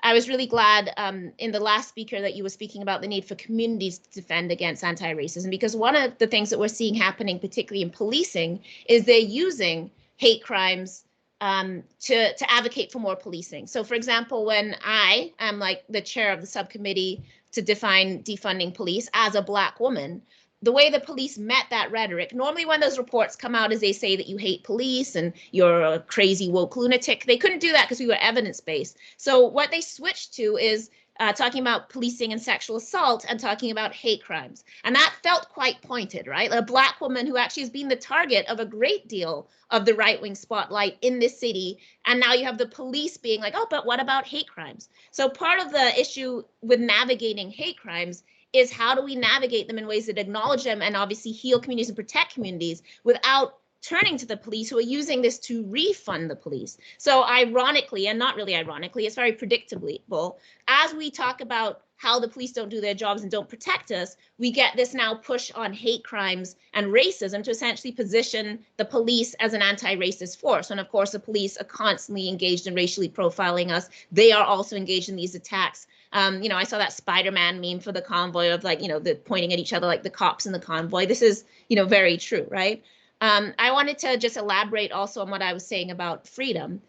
Speaker 5: I was really glad in the last speaker that you were speaking about the need for communities to defend against anti-racism, because one of the things that we're seeing happening, particularly in policing, is they're using hate crimes to advocate for more policing. So for example, when I am like the chair of the subcommittee to define defunding police as a Black woman, the way the police met that rhetoric, normally when those reports come out is they say that you hate police and you're a crazy woke lunatic. They couldn't do that because we were evidence-based. So what they switched to is talking about policing and sexual assault and talking about hate crimes. And that felt quite pointed, right? A Black woman who actually has been the target of a great deal of the right-wing spotlight in this city. And now you have the police being like, oh, but what about hate crimes? So part of the issue with navigating hate crimes is how do we navigate them in ways that acknowledge them and obviously heal communities and protect communities without turning to the police who are using this to refund the police. So ironically, and not really ironically, it's very predictable, as we talk about how the police don't do their jobs and don't protect us, we get this now push on hate crimes and racism to essentially position the police as an anti-racist force. And of course, the police are constantly engaged in racially profiling us. They are also engaged in these attacks. You know, I saw that Spider-Man meme for the convoy of like, you know, the pointing at each other like the cops in the convoy. This is, you know, very true, right? I wanted to just elaborate also on what I was saying about freedom.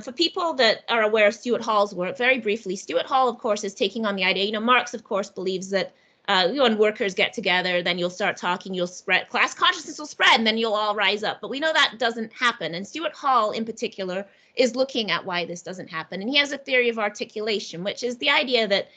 Speaker 5: For people that are aware of Stuart Hall's work, very briefly, Stuart Hall, of course, is taking on the idea, you know, Marx, of course, believes that when workers get together, then you'll start talking, you'll spread, class consciousness will spread, and then you'll all rise up. But we know that doesn't happen. And Stuart Hall, in particular, is looking at why this doesn't happen. And he has a theory of articulation, which is the idea that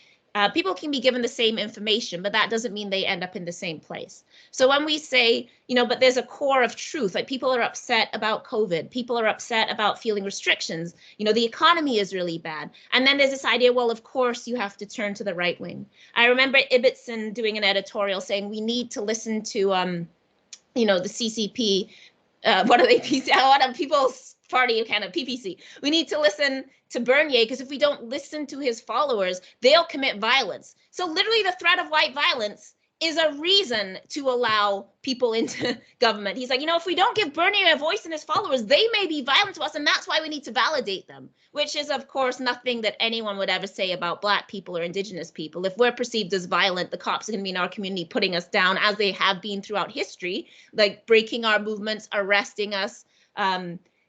Speaker 5: people can be given the same information, but that doesn't mean they end up in the same place. So when we say, you know, but there's a core of truth, like people are upset about COVID, people are upset about feeling restrictions, you know, the economy is really bad. And then there's this idea, well, of course, you have to turn to the right wing. I remember Ibbotson doing an editorial saying we need to listen to, you know, the CCP, what are they, what are People's Party kind of PPC. We need to listen to Bernier because if we don't listen to his followers, they'll commit violence. So literally the threat of white violence is a reason to allow people into government. He's like, you know, if we don't give Bernier a voice and his followers, they may be violent to us, and that's why we need to validate them, which is, of course, nothing that anyone would ever say about Black people or Indigenous people. If we're perceived as violent, the cops are going to be in our community putting us down, as they have been throughout history, like breaking our movements, arresting us,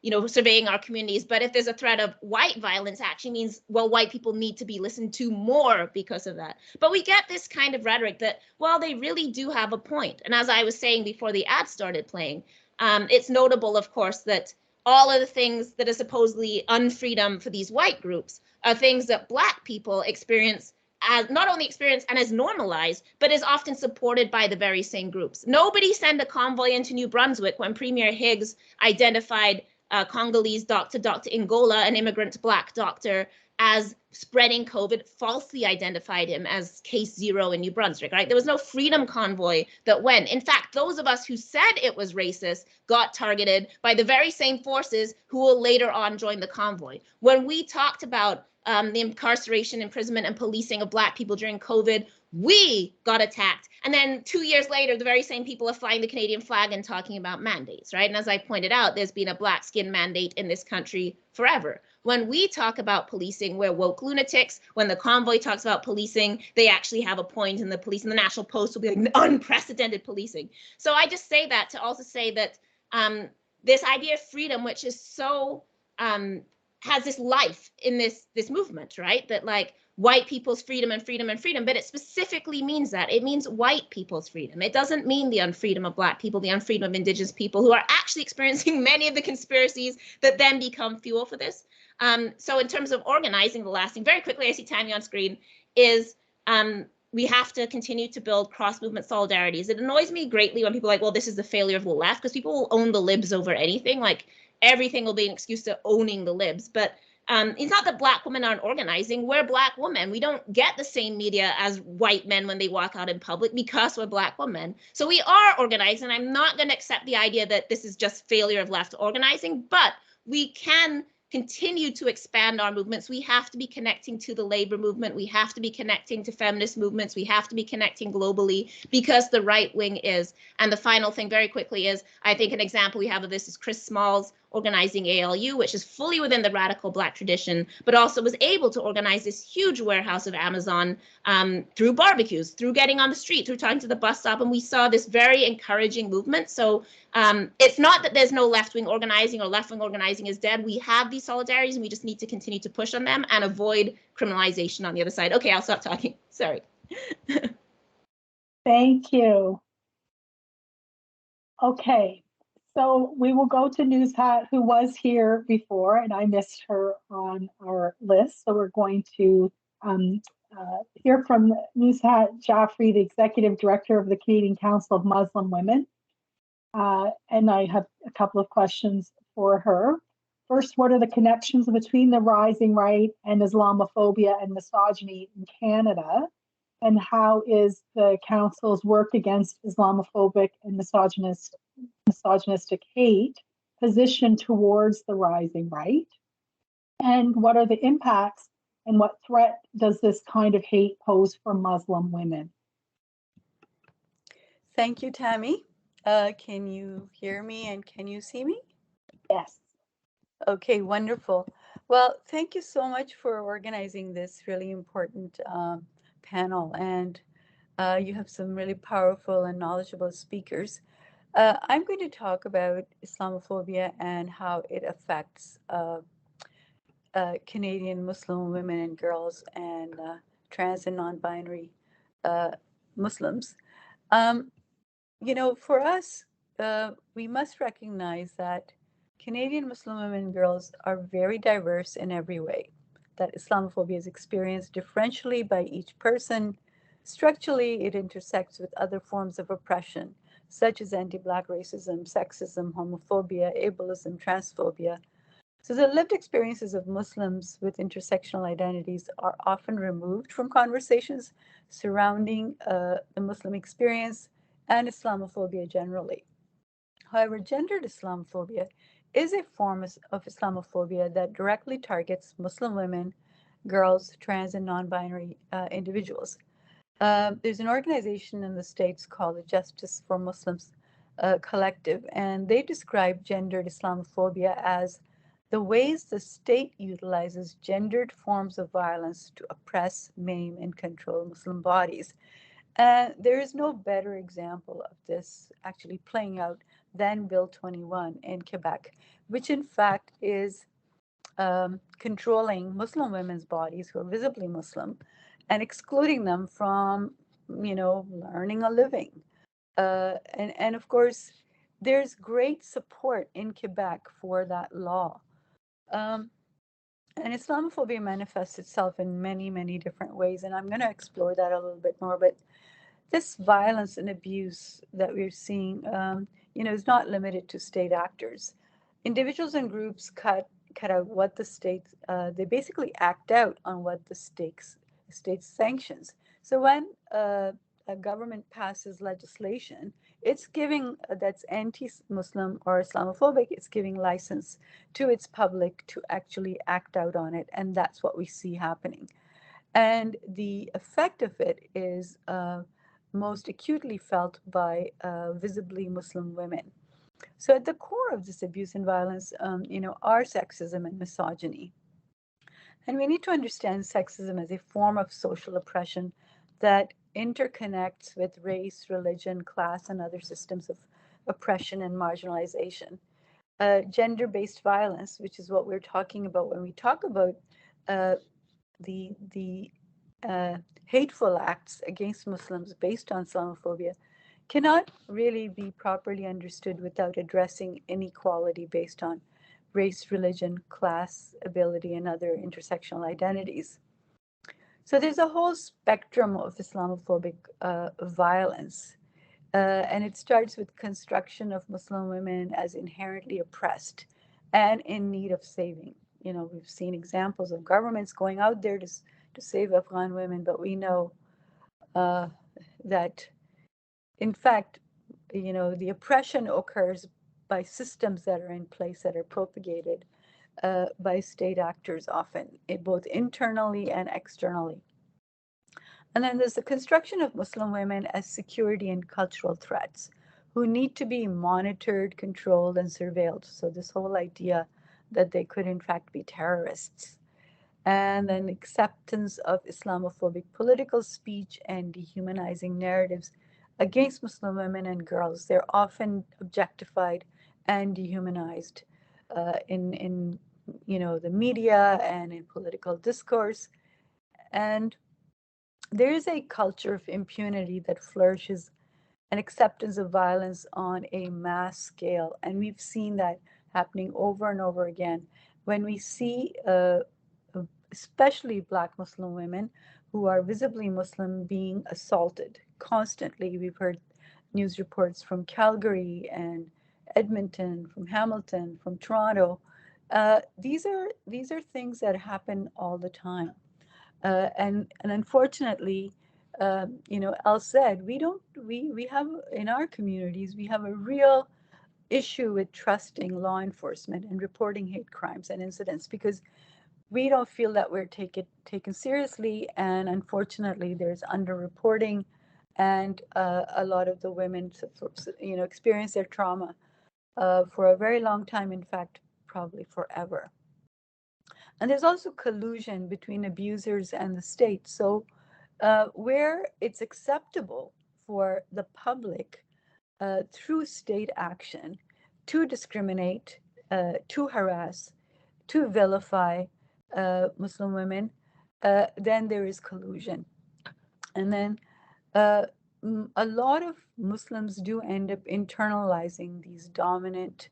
Speaker 5: you know, surveying our communities. But if there's a threat of white violence, actually means, well, white people need to be listened to more because of that. But we get this kind of rhetoric that, well, they really do have a point. And as I was saying before the ad started playing, it's notable, of course, that all of the things that are supposedly unfreedom for these white groups are things that Black people experience, as not only experience and as normalized, but is often supported by the very same groups. Nobody sent a convoy into New Brunswick when Premier Higgs identified Congolese doctor, Dr. Ngola, an immigrant Black doctor, as spreading COVID, falsely identified him as case 0 in New Brunswick, right? There was no freedom convoy that went. In fact, those of us who said it was racist got targeted by the very same forces who will later on join the convoy. When we talked about the incarceration, imprisonment, and policing of Black people during COVID, we got attacked. And then 2 years later, the very same people are flying the Canadian flag and talking about mandates, right? And as I pointed out, there's been a Black skin mandate in this country forever. When we talk about policing, we're woke lunatics. When the convoy talks about policing, they actually have a point, and the police and the National Post will be like unprecedented policing. So I just say that to also say that this idea of freedom, which is so has this life in this movement, right? That like white people's freedom and freedom and freedom, but it specifically means that. It means white people's freedom. It doesn't mean the unfreedom of Black people, the unfreedom of Indigenous people who are actually experiencing many of the conspiracies that then become fuel for this. So in terms of organizing, the last thing, very quickly, I see Tammy on screen, is we have to continue to build cross-movement solidarities. It annoys me greatly when people are like, well, this is the failure of the left, because people will own the libs over anything. Like everything will be an excuse to owning the libs. But it's not that Black women aren't organizing. We're Black women. We don't get the same media as white men when they walk out in public because we're Black women. So we are organizing. I'm not going to accept the idea that this is just failure of left organizing, but we can continue to expand our movements. We have to be connecting to the labor movement. We have to be connecting to feminist movements. We have to be connecting globally because the right wing is. And the final thing very quickly is, I think an example we have of this is Chris Small's organizing ALU, which is fully within the radical Black tradition, but also was able to organize this huge warehouse of Amazon through barbecues, through getting on the street, through talking to the bus stop. And we saw this very encouraging movement. So it's not that there's no left-wing organizing or left-wing organizing is dead. We have these solidarities and we just need to continue to push on them and avoid criminalization on the other side. Okay, I'll stop talking. Sorry.
Speaker 1: Thank you. Okay, so we will go to Nuzhat, who was here before, and I missed her on our list. So we're going to hear from Nuzhat Jafri, the Executive Director of the Canadian Council of Muslim Women. And I have a couple of questions for her. First, what are the connections between the rising right and Islamophobia and misogyny in Canada? And how is the Council's work against Islamophobic and misogynistic hate positioned towards the rising right? And what are the impacts and what threat does this kind of hate pose for Muslim women?
Speaker 10: Thank you, Tammy. Can you hear me and can you see me?
Speaker 1: Yes.
Speaker 10: Okay, wonderful. Well, thank you so much for organizing this really important panel, and you have some really powerful and knowledgeable speakers. I'm going to talk about Islamophobia and how it affects Canadian Muslim women and girls and trans and non-binary Muslims. You know, for us, we must recognize that Canadian Muslim women and girls are very diverse in every way, that Islamophobia is experienced differentially by each person. Structurally, it intersects with other forms of oppression, such as anti-Black racism, sexism, homophobia, ableism, transphobia. So the lived experiences of Muslims with intersectional identities are often removed from conversations surrounding the Muslim experience and Islamophobia generally. However, gendered Islamophobia is a form of Islamophobia that directly targets Muslim women, girls, trans and non-binary individuals. There's an organization in the States called the Justice for Muslims Collective, and they describe gendered Islamophobia as the ways the state utilizes gendered forms of violence to oppress, maim, and control Muslim bodies. There is no better example of this actually playing out than Bill 21 in Quebec, which in fact is controlling Muslim women's bodies who are visibly Muslim and excluding them from, you know, earning a living. And of course, there's great support in Quebec for that law. And Islamophobia manifests itself in many, many different ways, and I'm going to explore that a little bit more. But this violence and abuse that we're seeing, you know, is not limited to state actors. Individuals and groups cut out what the state, they basically act out on what the state sanctions. So when a government passes legislation, it's giving, that's anti-Muslim or Islamophobic, it's giving license to its public to actually act out on it. And that's what we see happening. And the effect of it is most acutely felt by visibly Muslim women. So at the core of this abuse and violence, you know, are sexism and misogyny. And we need to understand sexism as a form of social oppression that interconnects with race, religion, class, and other systems of oppression and marginalization. gender-based violence, which is what we're talking about when we talk about the hateful acts against Muslims based on Islamophobia, cannot really be properly understood without addressing inequality based on race, religion, class, ability, and other intersectional identities. So there's a whole spectrum of Islamophobic violence. And it starts with construction of Muslim women as inherently oppressed and in need of saving. You know, we've seen examples of governments going out there to save Afghan women, but we know that, in fact, you know, the oppression occurs by systems that are in place that are propagated by state actors often, both internally and externally. And then there's the construction of Muslim women as security and cultural threats who need to be monitored, controlled, and surveilled. So this whole idea that they could in fact be terrorists. And then acceptance of Islamophobic political speech and dehumanizing narratives against Muslim women and girls. They're often objectified and dehumanized in you know, the media and in political discourse. And there is a culture of impunity that flourishes, an acceptance of violence on a mass scale. And we've seen that happening over and over again. When we see, especially Black Muslim women who are visibly Muslim being assaulted constantly. We've heard news reports from Calgary and Edmonton, from Hamilton, from Toronto. These are things that happen all the time. And unfortunately, you know, Elle said, we have in our communities, we have a real issue with trusting law enforcement and reporting hate crimes and incidents because we don't feel that we're taken seriously. And unfortunately, there's underreporting, and a lot of the women, you know, experience their trauma for a very long time, in fact, probably forever. And there's also collusion between abusers and the state. So where it's acceptable for the public through state action to discriminate, to harass, to vilify Muslim women, then there is collusion. And then a lot of Muslims do end up internalizing these dominant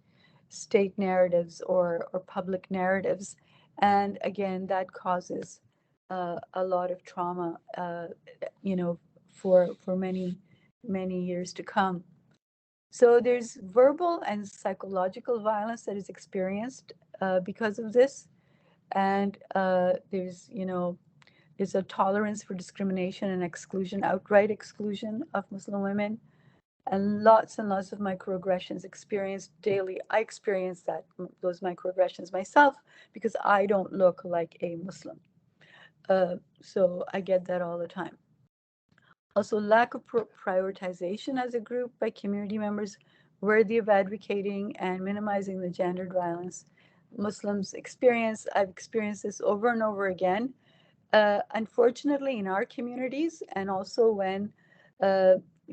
Speaker 10: state narratives or public narratives. And again, that causes a lot of trauma, you know, for many, many years to come. So there's verbal and psychological violence that is experienced because of this. And there's, you know, there's a tolerance for discrimination and exclusion, outright exclusion of Muslim women, and lots of microaggressions experienced daily. I experience those microaggressions myself because I don't look like a Muslim. So I get that all the time. Also, lack of prioritization as a group by community members worthy of advocating and minimizing the gendered violence Muslims experience. I've experienced this over and over again. Unfortunately, in our communities, and also when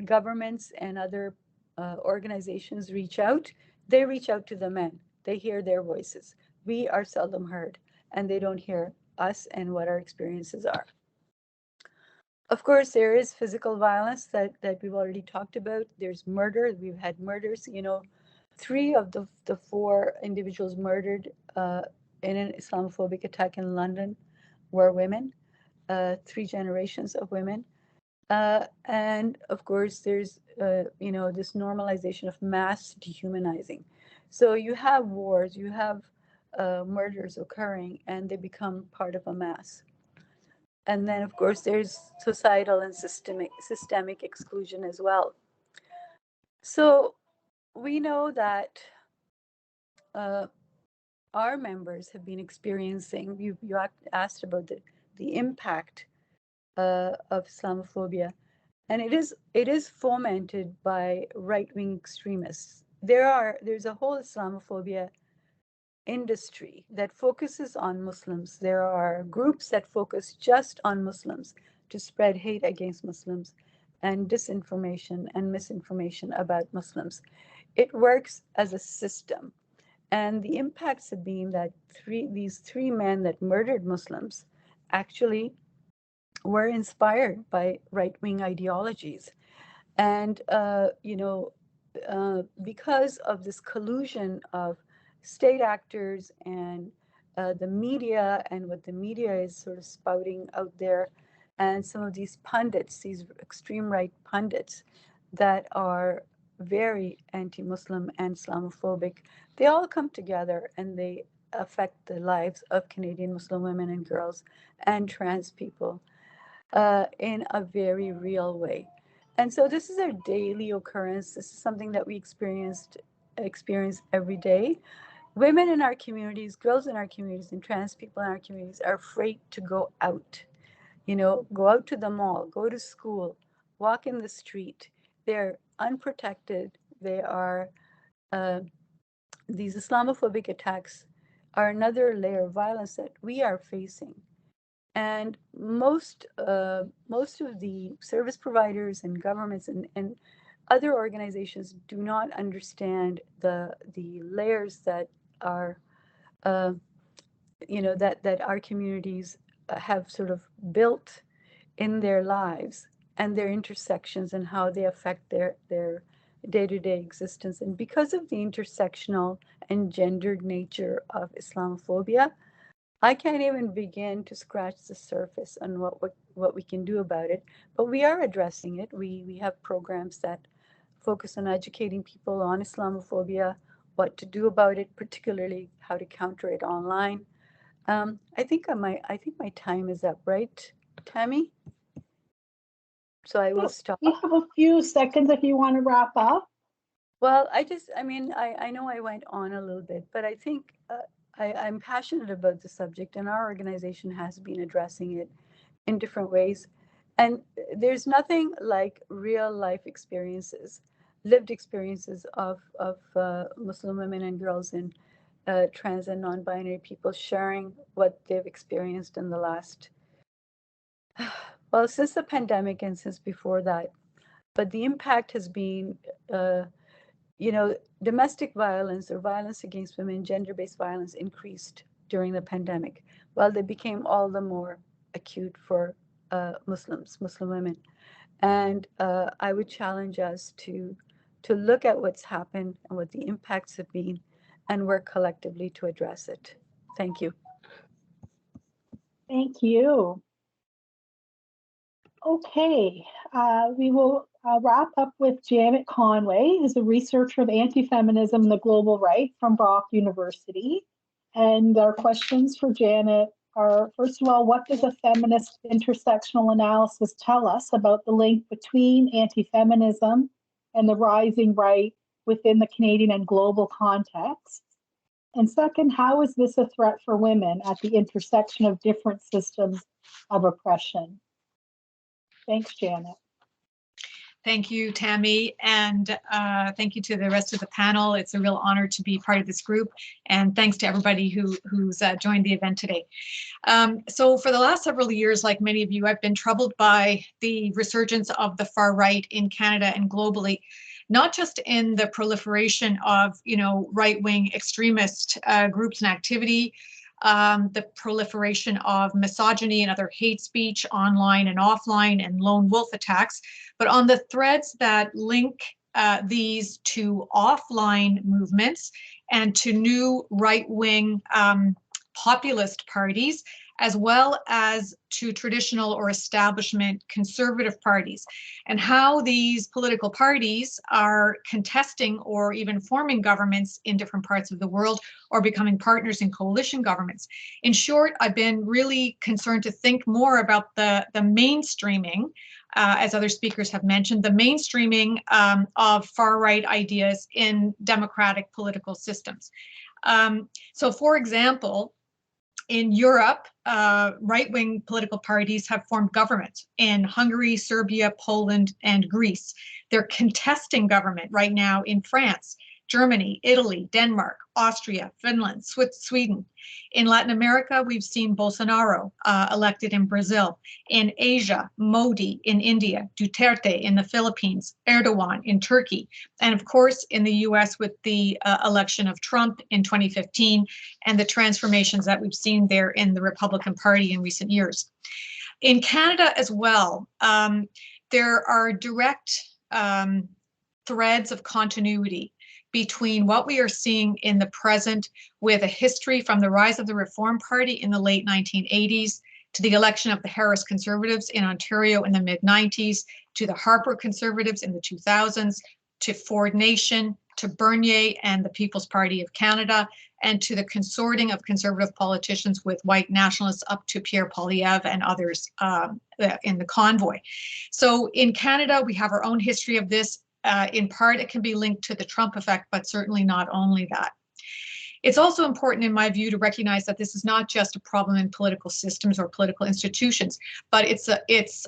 Speaker 10: governments and other organizations reach out, they reach out to the men. They hear their voices. We are seldom heard, and they don't hear us and what our experiences are. Of course, there is physical violence that we've already talked about. There's murder. We've had murders. You know, 3 of the 4 individuals murdered in an Islamophobic attack in London were women, 3 generations of women. And of course, there's, you know, this normalization of mass dehumanizing. So you have wars, you have murders occurring, and they become part of a mass. And then, of course, there's societal and systemic exclusion as well. So we know that our members have been experiencing, you asked about the impact of Islamophobia, and it is fomented by right-wing extremists. There's a whole Islamophobia industry that focuses on Muslims. There are groups that focus just on Muslims to spread hate against Muslims and disinformation and misinformation about Muslims. It works as a system. And the impacts have been that these three men that murdered Muslims actually were inspired by right-wing ideologies. And, because of this collusion of state actors and the media and what the media is sort of spouting out there, and some of these pundits, these extreme right pundits that are very anti-Muslim and Islamophobic, they all come together and they affect the lives of Canadian Muslim women and girls and trans people in a very real way. And so this is a daily occurrence. This is something that we experience every day. Women in our communities, girls in our communities, and trans people in our communities are afraid to go out. Go out to the mall, go to school, walk in the street. They're unprotected. They are, these Islamophobic attacks are another layer of violence that we are facing. And most of the service providers and governments and other organizations do not understand the layers that are, that our communities have sort of built in their lives, and their intersections and how they affect their day-to-day existence. And because of the intersectional and gendered nature of Islamophobia, I can't even begin to scratch the surface on what we can do about it, but we are addressing it. We have programs that focus on educating people on Islamophobia, what to do about it, particularly how to counter it online. I think my time is up, right, Tammy? So I will stop.
Speaker 1: You have a few seconds if you want to wrap up.
Speaker 10: Well, I know I went on a little bit, but I think I'm passionate about the subject, and our organization has been addressing it in different ways. And there's nothing like real life experiences, lived experiences of Muslim women and girls and trans and non-binary people sharing what they've experienced in the last, well, since the pandemic and since before that. But the impact has been, domestic violence or violence against women, gender-based violence increased during the pandemic, while they became all the more acute for Muslim women. And I would challenge us to look at what's happened and what the impacts have been and work collectively to address it. Thank you.
Speaker 1: Thank you. Okay, we will wrap up with Janet Conway, who's a researcher of anti-feminism and the global right from Brock University. And our questions for Janet are, first of all, what does a feminist intersectional analysis tell us about the link between anti-feminism and the rising right within the Canadian and global context? And second, how is this a threat for women at the intersection of different systems of oppression? Thanks, Janet.
Speaker 11: Thank you, Tammy, and thank you to the rest of the panel. It's a real honor to be part of this group, and thanks to everybody who's joined the event today. So for the last several years, like many of you, I've been troubled by the resurgence of the far right in Canada and globally, not just in the proliferation of, right-wing extremist groups and activity, the proliferation of misogyny and other hate speech online and offline and lone wolf attacks, but on the threads that link these to offline movements and to new right-wing populist parties, as well as to traditional or establishment conservative parties, and how these political parties are contesting or even forming governments in different parts of the world or becoming partners in coalition governments. In short, I've been really concerned to think more about the mainstreaming, as other speakers have mentioned, the mainstreaming of far-right ideas in democratic political systems. So for example, in Europe, right-wing political parties have formed governments in Hungary, Serbia, Poland, and Greece. They're contesting government right now in France. Germany, Italy, Denmark, Austria, Finland, Sweden. In Latin America, we've seen Bolsonaro elected in Brazil. In Asia, Modi in India, Duterte in the Philippines, Erdogan in Turkey, and of course in the US with the election of Trump in 2015 and the transformations that we've seen there in the Republican Party in recent years. In Canada as well, there are direct threads of continuity between what we are seeing in the present with a history from the rise of the Reform Party in the late 1980s to the election of the Harris Conservatives in Ontario in the mid-90s, to the Harper Conservatives in the 2000s, to Ford Nation, to Bernier and the People's Party of Canada, and to the consorting of Conservative politicians with white nationalists up to Pierre Poilievre and others in the convoy. So in Canada, we have our own history of this. In part, it can be linked to the Trump effect, but certainly not only that. It's also important, in my view, to recognize that this is not just a problem in political systems or political institutions, but it's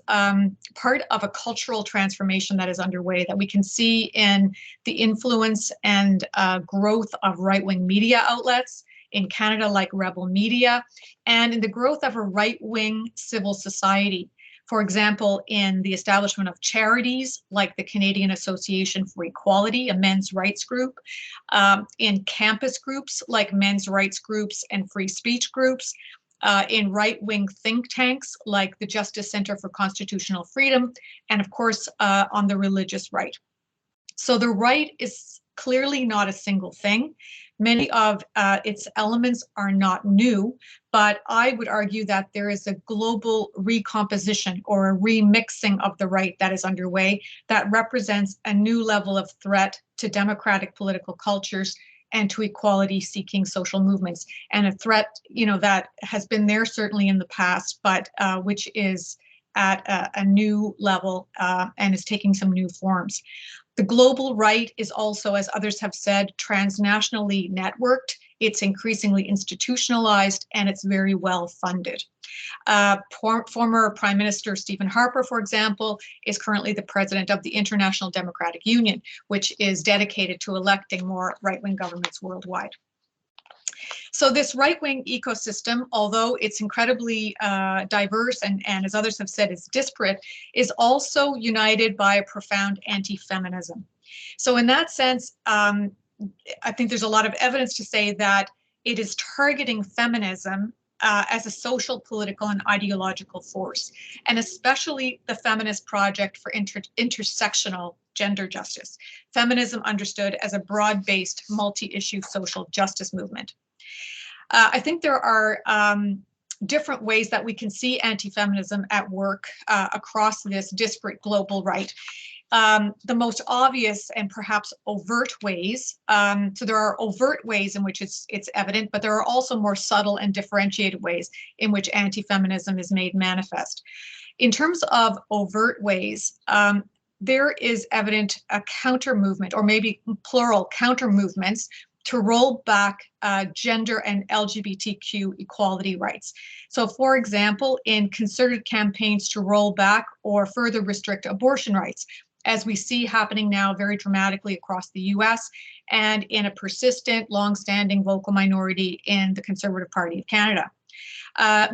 Speaker 11: part of a cultural transformation that is underway that we can see in the influence and growth of right-wing media outlets in Canada, like Rebel Media, and in the growth of a right-wing civil society. For example, in the establishment of charities like the Canadian Association for Equality, a men's rights group, in campus groups like men's rights groups and free speech groups, in right-wing think tanks like the Justice Center for Constitutional Freedom, and of course, on the religious right. So the right is clearly not a single thing. Many of its elements are not new, but I would argue that there is a global recomposition or a remixing of the right that is underway that represents a new level of threat to democratic political cultures and to equality-seeking social movements, and a threat, that has been there certainly in the past, but which is at a new level and is taking some new forms. The global right is also, as others have said, transnationally networked. It's increasingly institutionalized, and it's very well funded. Former Prime Minister Stephen Harper, for example, is currently the president of the International Democratic Union, which is dedicated to electing more right-wing governments worldwide. So this right-wing ecosystem, although it's incredibly diverse and as others have said, is disparate, is also united by a profound anti-feminism. So in that sense, I think there's a lot of evidence to say that it is targeting feminism as a social, political, and ideological force, and especially the feminist project for intersectional gender justice. Feminism understood as a broad-based, multi-issue social justice movement. I think there are different ways that we can see anti-feminism at work across this disparate global right. The most obvious and perhaps overt ways, so there are overt ways in which it's evident, but there are also more subtle and differentiated ways in which anti-feminism is made manifest. In terms of overt ways, there is evident a counter movement, or maybe plural counter movements, to roll back gender and LGBTQ equality rights. So for example, in concerted campaigns to roll back or further restrict abortion rights, as we see happening now very dramatically across the US and in a persistent, long-standing vocal minority in the Conservative Party of Canada.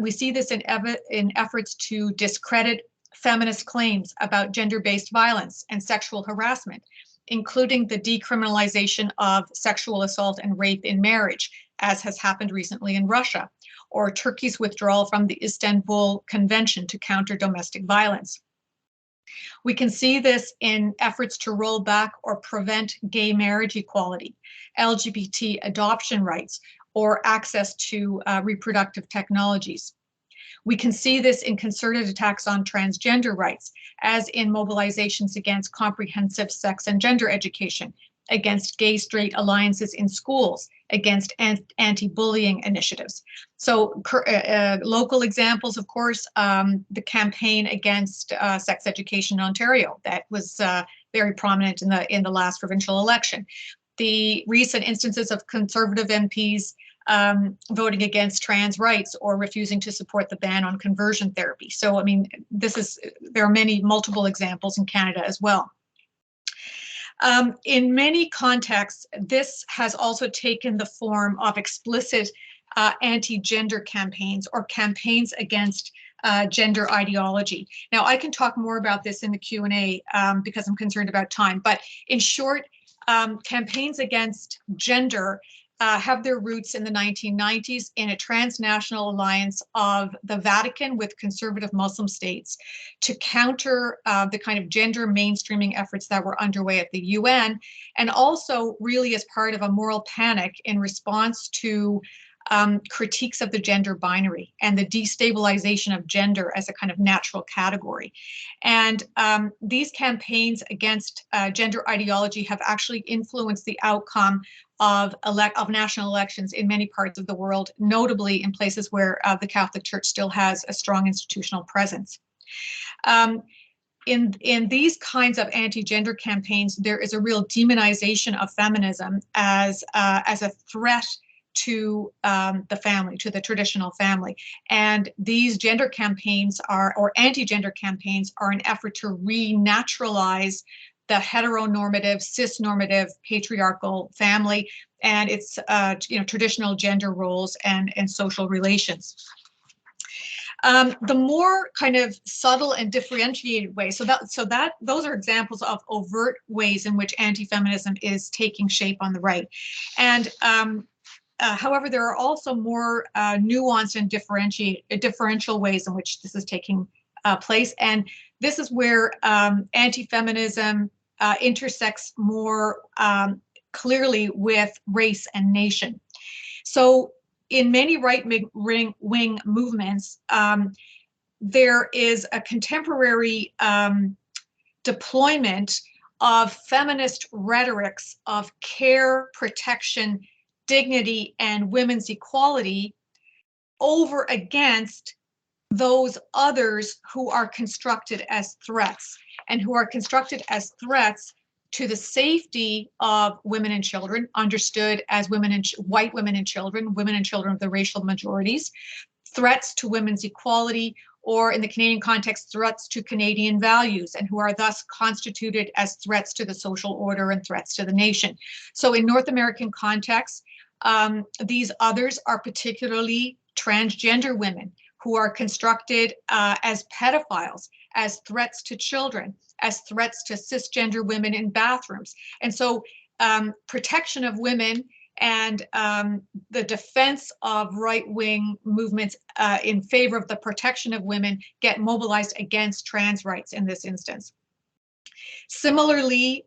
Speaker 11: We see this in efforts to discredit feminist claims about gender-based violence and sexual harassment, including the decriminalization of sexual assault and rape in marriage, as has happened recently in Russia, or Turkey's withdrawal from the Istanbul Convention to counter domestic violence. We can see this in efforts to roll back or prevent gay marriage equality, LGBT adoption rights, or access to reproductive technologies. We can see this in concerted attacks on transgender rights, as in mobilizations against comprehensive sex and gender education, against gay-straight alliances in schools, against anti-bullying initiatives. So local examples, of course, the campaign against sex education in Ontario that was very prominent in the last provincial election. The recent instances of Conservative MPs voting against trans rights or refusing to support the ban on conversion therapy. So, I mean, there are multiple examples in Canada as well. In many contexts, this has also taken the form of explicit anti-gender campaigns or campaigns against gender ideology. Now, I can talk more about this in the Q&A because I'm concerned about time, but in short, campaigns against gender have their roots in the 1990s in a transnational alliance of the Vatican with conservative Muslim states to counter the kind of gender mainstreaming efforts that were underway at the UN, and also really as part of a moral panic in response to critiques of the gender binary and the destabilization of gender as a kind of natural category. And these campaigns against gender ideology have actually influenced the outcome of national elections in many parts of the world, notably in places where the Catholic Church still has a strong institutional presence. In these kinds of anti-gender campaigns, there is a real demonization of feminism as a threat to the family, to the traditional family. And these gender campaigns or anti-gender campaigns are an effort to renaturalize the heteronormative, cis-normative, patriarchal family and its traditional gender roles and social relations. The more kind of subtle and differentiated ways, those are examples of overt ways in which anti-feminism is taking shape on the right. And however, there are also more nuanced and differential ways in which this is taking place. And this is where anti-feminism intersects more clearly with race and nation. So in many right-wing movements, there is a contemporary deployment of feminist rhetorics of care, protection, dignity, and women's equality over against those others who are constructed as threats, and who are constructed as threats to the safety of women and children, understood as white women and children of the racial majorities, threats to women's equality, or in the Canadian context, threats to Canadian values, and who are thus constituted as threats to the social order and threats to the nation. So in North American contexts, these others are particularly transgender women who are constructed as pedophiles, as threats to children, as threats to cisgender women in bathrooms. And so protection of women and the defense of right-wing movements in favor of the protection of women get mobilized against trans rights in this instance. Similarly,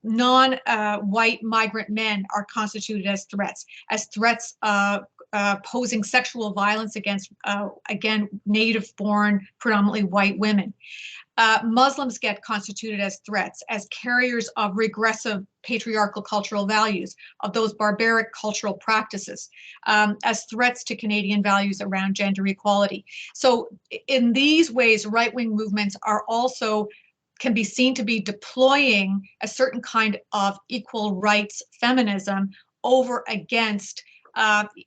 Speaker 11: non-white migrant men are constituted as threats posing sexual violence against, again, native-born, predominantly white women. Muslims get constituted as threats, as carriers of regressive patriarchal cultural values, of those barbaric cultural practices, as threats to Canadian values around gender equality. So in these ways, right-wing movements are also can be seen to be deploying a certain kind of equal rights feminism over against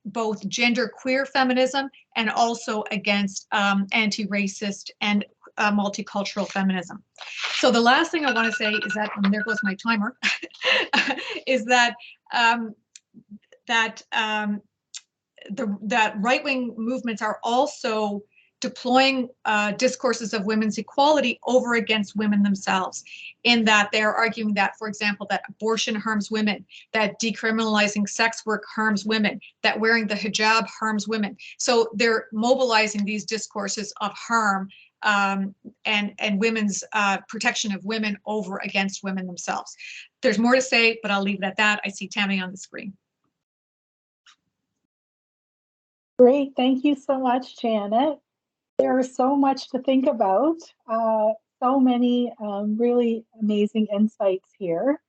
Speaker 11: both genderqueer feminism and also against anti-racist and multicultural feminism. So the last thing I want to say is that, and there goes my timer, is that that right-wing movements are also deploying discourses of women's equality over against women themselves, in that they're arguing that, for example, that abortion harms women, that decriminalizing sex work harms women, that wearing the hijab harms women. So they're mobilizing these discourses of harm and women's protection of women over against women themselves. There's more to say, but I'll leave it at that. I see Tammy on the screen.
Speaker 1: Great, thank you so much, Janet. There is so much to think about, so many really amazing insights here.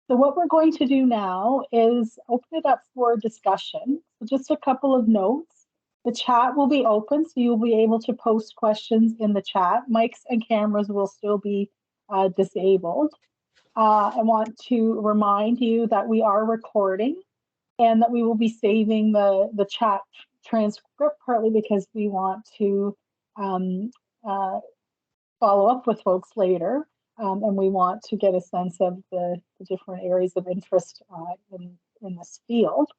Speaker 1: So what we're going to do now is open it up for discussion. So just a couple of notes. The chat will be open, so you'll be able to post questions in the chat. Mics and cameras will still be disabled. I want to remind you that we are recording and that we will be saving the chat transcript, partly because we want to follow up with folks later. and we want to get a sense of the different areas of interest in this field.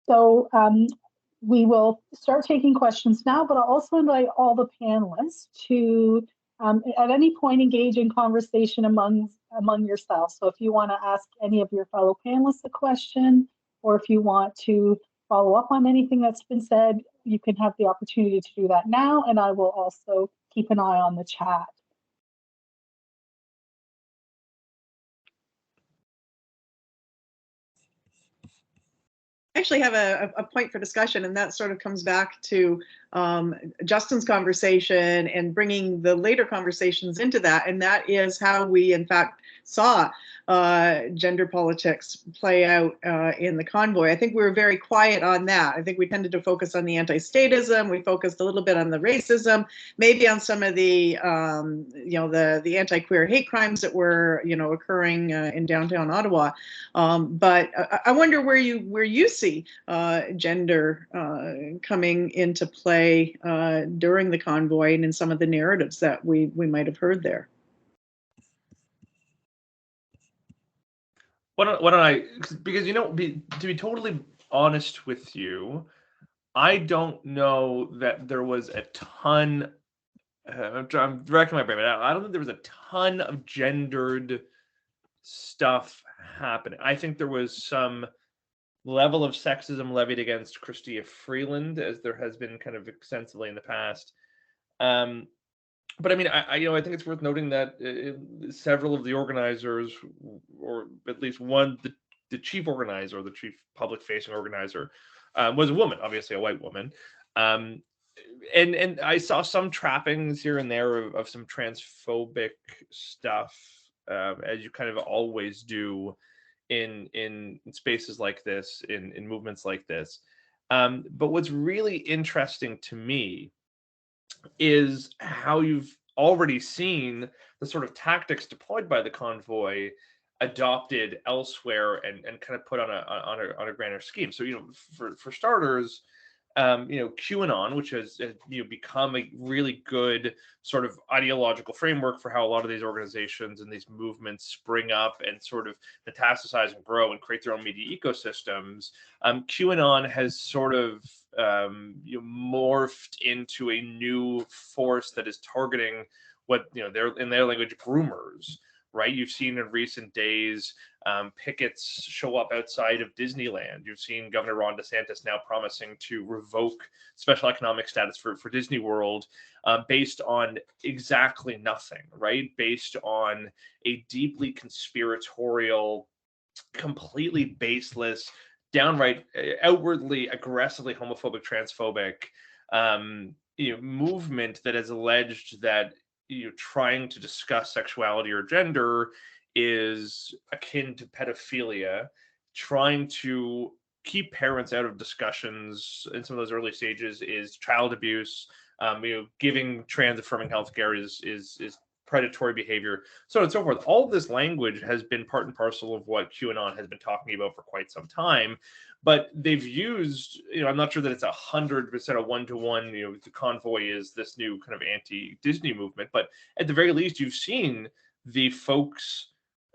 Speaker 1: So we will start taking questions now, but I'll also invite all the panelists to, at any point, engage in conversation among yourselves. So if you want to ask any of your fellow panelists a question, or if you want to follow up on anything that's been said, you can have the opportunity to do that now, and I will also keep an eye on the chat.
Speaker 2: I actually have a point for discussion, and that sort of comes back to Justin's conversation and bringing the later conversations into that, and that is how we, in fact, saw gender politics play out in the convoy. I think we were very quiet on that. I think we tended to focus on the anti-statism. We focused a little bit on the racism, maybe on some of the, the anti-queer hate crimes that were, occurring in downtown Ottawa. But I wonder where you see gender coming into play during the convoy and in some of the narratives that we might have heard there.
Speaker 3: Why don't I, because, to be totally honest with you, I don't know that there was a ton, I'm racking my brain, but I don't think there was a ton of gendered stuff happening. I think there was some level of sexism levied against Chrystia Freeland, as there has been kind of extensively in the past. But I mean, I think it's worth noting that several of the organizers, or at least one, the chief organizer, or the chief public-facing organizer, was a woman, obviously a white woman. And I saw some trappings here and there of some transphobic stuff, as you kind of always do in spaces like this, in movements like this. But what's really interesting to me is how you've already seen the sort of tactics deployed by the convoy adopted elsewhere and kind of put on a grander scheme. So, for starters, QAnon, which has become a really good sort of ideological framework for how a lot of these organizations and these movements spring up and sort of metastasize and grow and create their own media ecosystems. QAnon has sort of morphed into a new force that is targeting what they're, in their language, groomers. Right, you've seen in recent days pickets show up outside of Disneyland. You've seen Governor Ron DeSantis now promising to revoke special economic status for Disney World based on exactly nothing, right? Based on a deeply conspiratorial, completely baseless, downright outwardly aggressively homophobic, transphobic movement that has alleged that trying to discuss sexuality or gender is akin to pedophilia, trying to keep parents out of discussions in some of those early stages is child abuse, giving trans affirming healthcare is predatory behavior, so on and so forth. All of this language has been part and parcel of what QAnon has been talking about for quite some time. But they've used, I'm not sure that it's 100% a one-to-one, the convoy is this new kind of anti-Disney movement, but at the very least, you've seen the folks,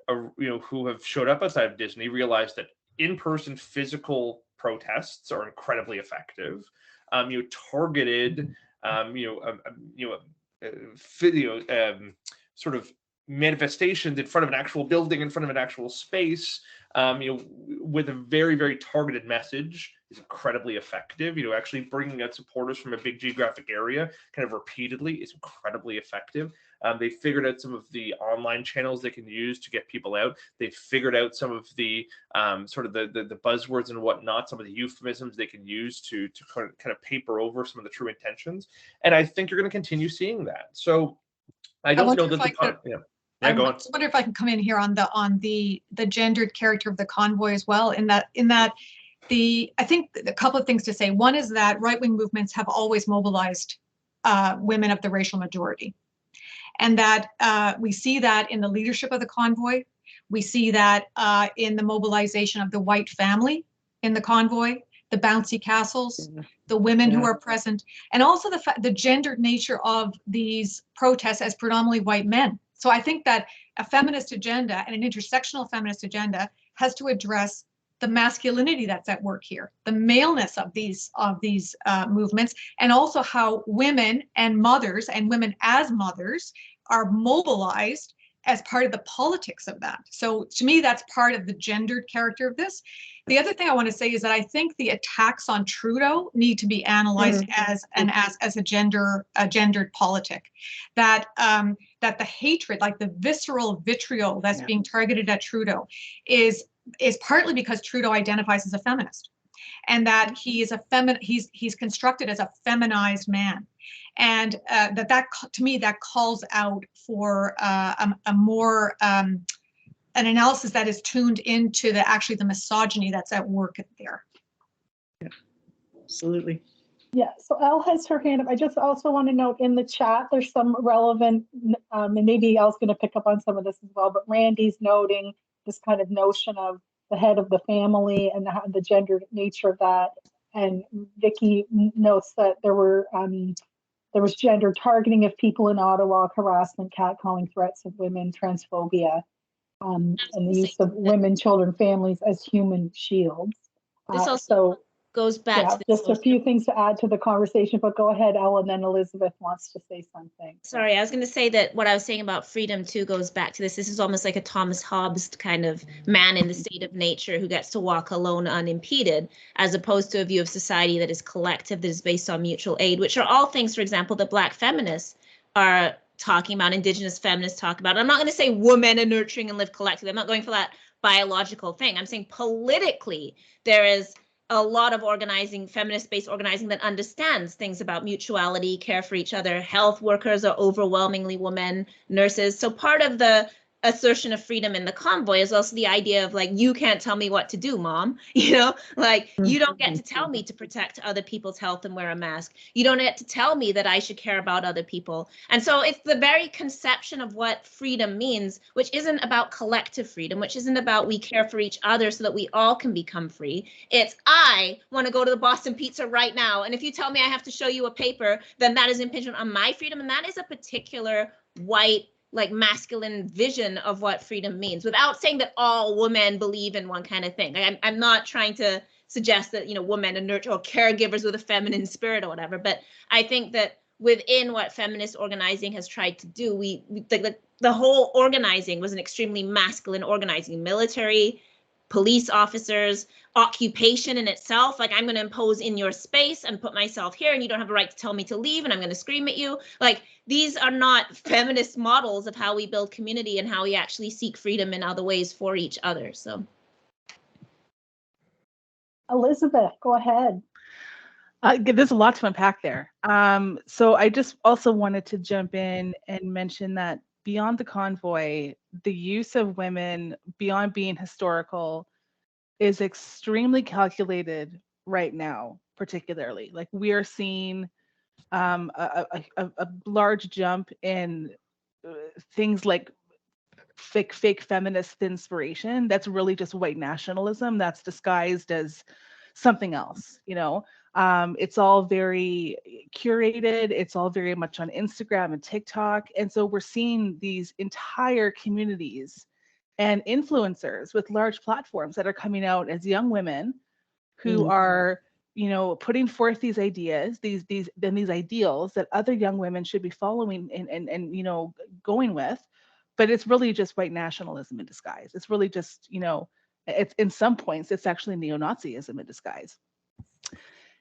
Speaker 3: who have showed up outside of Disney realize that in-person physical protests are incredibly effective. Targeted, sort of manifestations in front of an actual building, in front of an actual space, with a very, very targeted message is incredibly effective. Actually bringing out supporters from a big geographic area kind of repeatedly is incredibly effective. They figured out some of the online channels they can use to get people out. They've figured out some of the sort of the buzzwords and whatnot, some of the euphemisms they can use to kind of paper over some of the true intentions. And I think you're going to continue seeing that. So I don't know that
Speaker 11: I wonder if I can come in here on the gendered character of the convoy as well. I think a couple of things to say. One is that right-wing movements have always mobilized women of the racial majority, and that we see that in the leadership of the convoy. We see that in the mobilization of the white family in the convoy, the bouncy castles, the women who are present, and also the gendered nature of these protests as predominantly white men. So I think that a feminist agenda and an intersectional feminist agenda has to address the masculinity that's at work here, the maleness of these movements, and also how women and mothers and women as mothers are mobilized as part of the politics of that. So to me, that's part of the gendered character of this. The other thing I want to say is that I think the attacks on Trudeau need to be analyzed as a gendered politic. That that the hatred, like the visceral vitriol that's being targeted at Trudeau, is partly because Trudeau identifies as a feminist, and that he is he's constructed as a feminized man, and that to me that calls out for a more an analysis that is tuned into the misogyny that's at work there.
Speaker 2: Yeah, absolutely.
Speaker 1: Yeah, so Elle has her hand up. I just also want to note in the chat, there's some relevant, and maybe Elle's going to pick up on some of this as well, but Randy's noting this kind of notion of the head of the family and the gendered nature of that. And Vicky notes that there was gender targeting of people in Ottawa, harassment, catcalling, threats of women, transphobia, and the use of women, children, families as human shields.
Speaker 5: This also goes back to
Speaker 1: just a few things to add to the conversation, but go ahead, Elle, and then Elizabeth wants to say something.
Speaker 5: Sorry, I was going to say that what I was saying about freedom too goes back to this. This is almost like a Thomas Hobbes kind of man in the state of nature who gets to walk alone unimpeded, as opposed to a view of society that is collective, that is based on mutual aid, which are all things, for example, that Black feminists are talking about, Indigenous feminists talk about. I'm not going to say women are nurturing and live collectively. I'm not going for that biological thing. I'm saying politically, there is a lot of organizing, feminist-based organizing, that understands things about mutuality, care for each other. Health workers are overwhelmingly women, nurses. So part of the assertion of freedom in the convoy is also the idea of like, you can't tell me what to do, mom. You know, like you don't get to tell me to protect other people's health and wear a mask. You don't get to tell me that I should care about other people. And so it's the very conception of what freedom means, which isn't about collective freedom, which isn't about we care for each other so that we all can become free. It's I want to go to the Boston Pizza right now. And if you tell me I have to show you a paper, then that is impingement on my freedom. And that is a particular white, like masculine vision of what freedom means, without saying that all women believe in one kind of thing. I'm not trying to suggest that, you know, women are nurture or caregivers with a feminine spirit or whatever, but I think that within what feminist organizing has tried to do, the whole organizing was an extremely masculine organizing, military, police officers, occupation in itself, like I'm going to impose in your space and put myself here and you don't have a right to tell me to leave and I'm going to scream at you. Like these are not feminist models of how we build community and how we actually seek freedom in other ways for each other. So
Speaker 1: Elizabeth, go ahead.
Speaker 4: There's a lot to unpack there. So I just also wanted to jump in and mention that beyond the convoy, the use of women beyond being historical is extremely calculated right now, particularly. Like we are seeing a large jump in things like fake feminist inspiration. That's really just white nationalism that's disguised as something else, you know? It's all very curated. It's all very much on Instagram and TikTok. And so we're seeing these entire communities and influencers with large platforms that are coming out as young women who are, you know, putting forth these ideas, these ideals that other young women should be following and you know, going with. But it's really just white nationalism in disguise. It's really just, you know, it's in some points, it's actually neo-Nazism in disguise.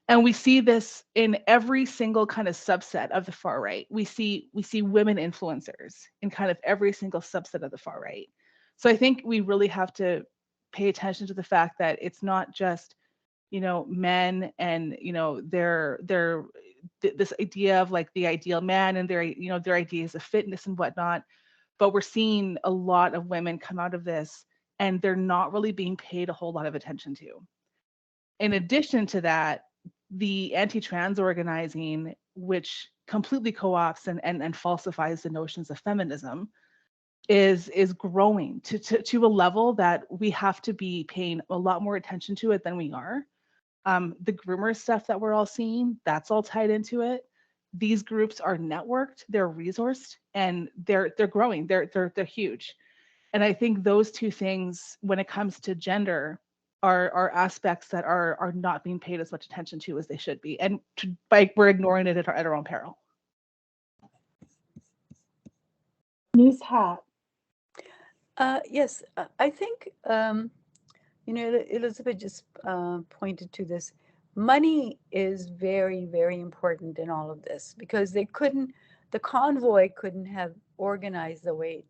Speaker 4: And we see this in every single kind of subset of the far right. We see women influencers in kind of every single subset of the far right. So I think we really have to pay attention to the fact that it's not just, you know, men and, you know, this idea of like the ideal man and their, you know, their ideas of fitness and whatnot. But we're seeing a lot of women come out of this and they're not really being paid a whole lot of attention to. In addition to that, the anti-trans organizing, which completely co-opts and falsifies the notions of feminism, is growing to a level that we have to be paying a lot more attention to it than we are. The groomer stuff that we're all seeing, that's all tied into it. these groups are networked, they're resourced, and they're growing. They're huge. And I think those two things, when it comes to gender, are aspects that are not being paid as much attention to as they should be, and we're ignoring it at our own peril.
Speaker 1: Nuzhat.
Speaker 10: Yes, I think, Elizabeth just pointed to this. Money is very, very important in all of this, because the convoy couldn't have organized the way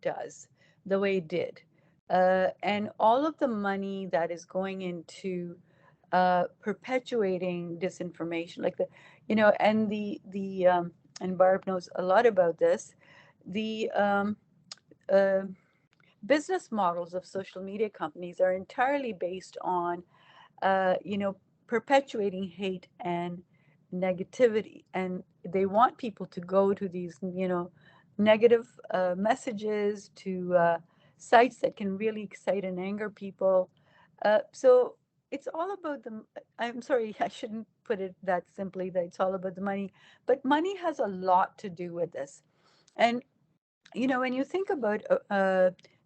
Speaker 10: it did. And all of the money that is going into perpetuating disinformation, like and Barb knows a lot about this, the business models of social media companies are entirely based on, perpetuating hate and negativity. And they want people to go to these, negative messages, to sites that can really excite and anger people. So it's all about I'm sorry, I shouldn't put it that simply, that it's all about the money, but money has a lot to do with this. And, when you think about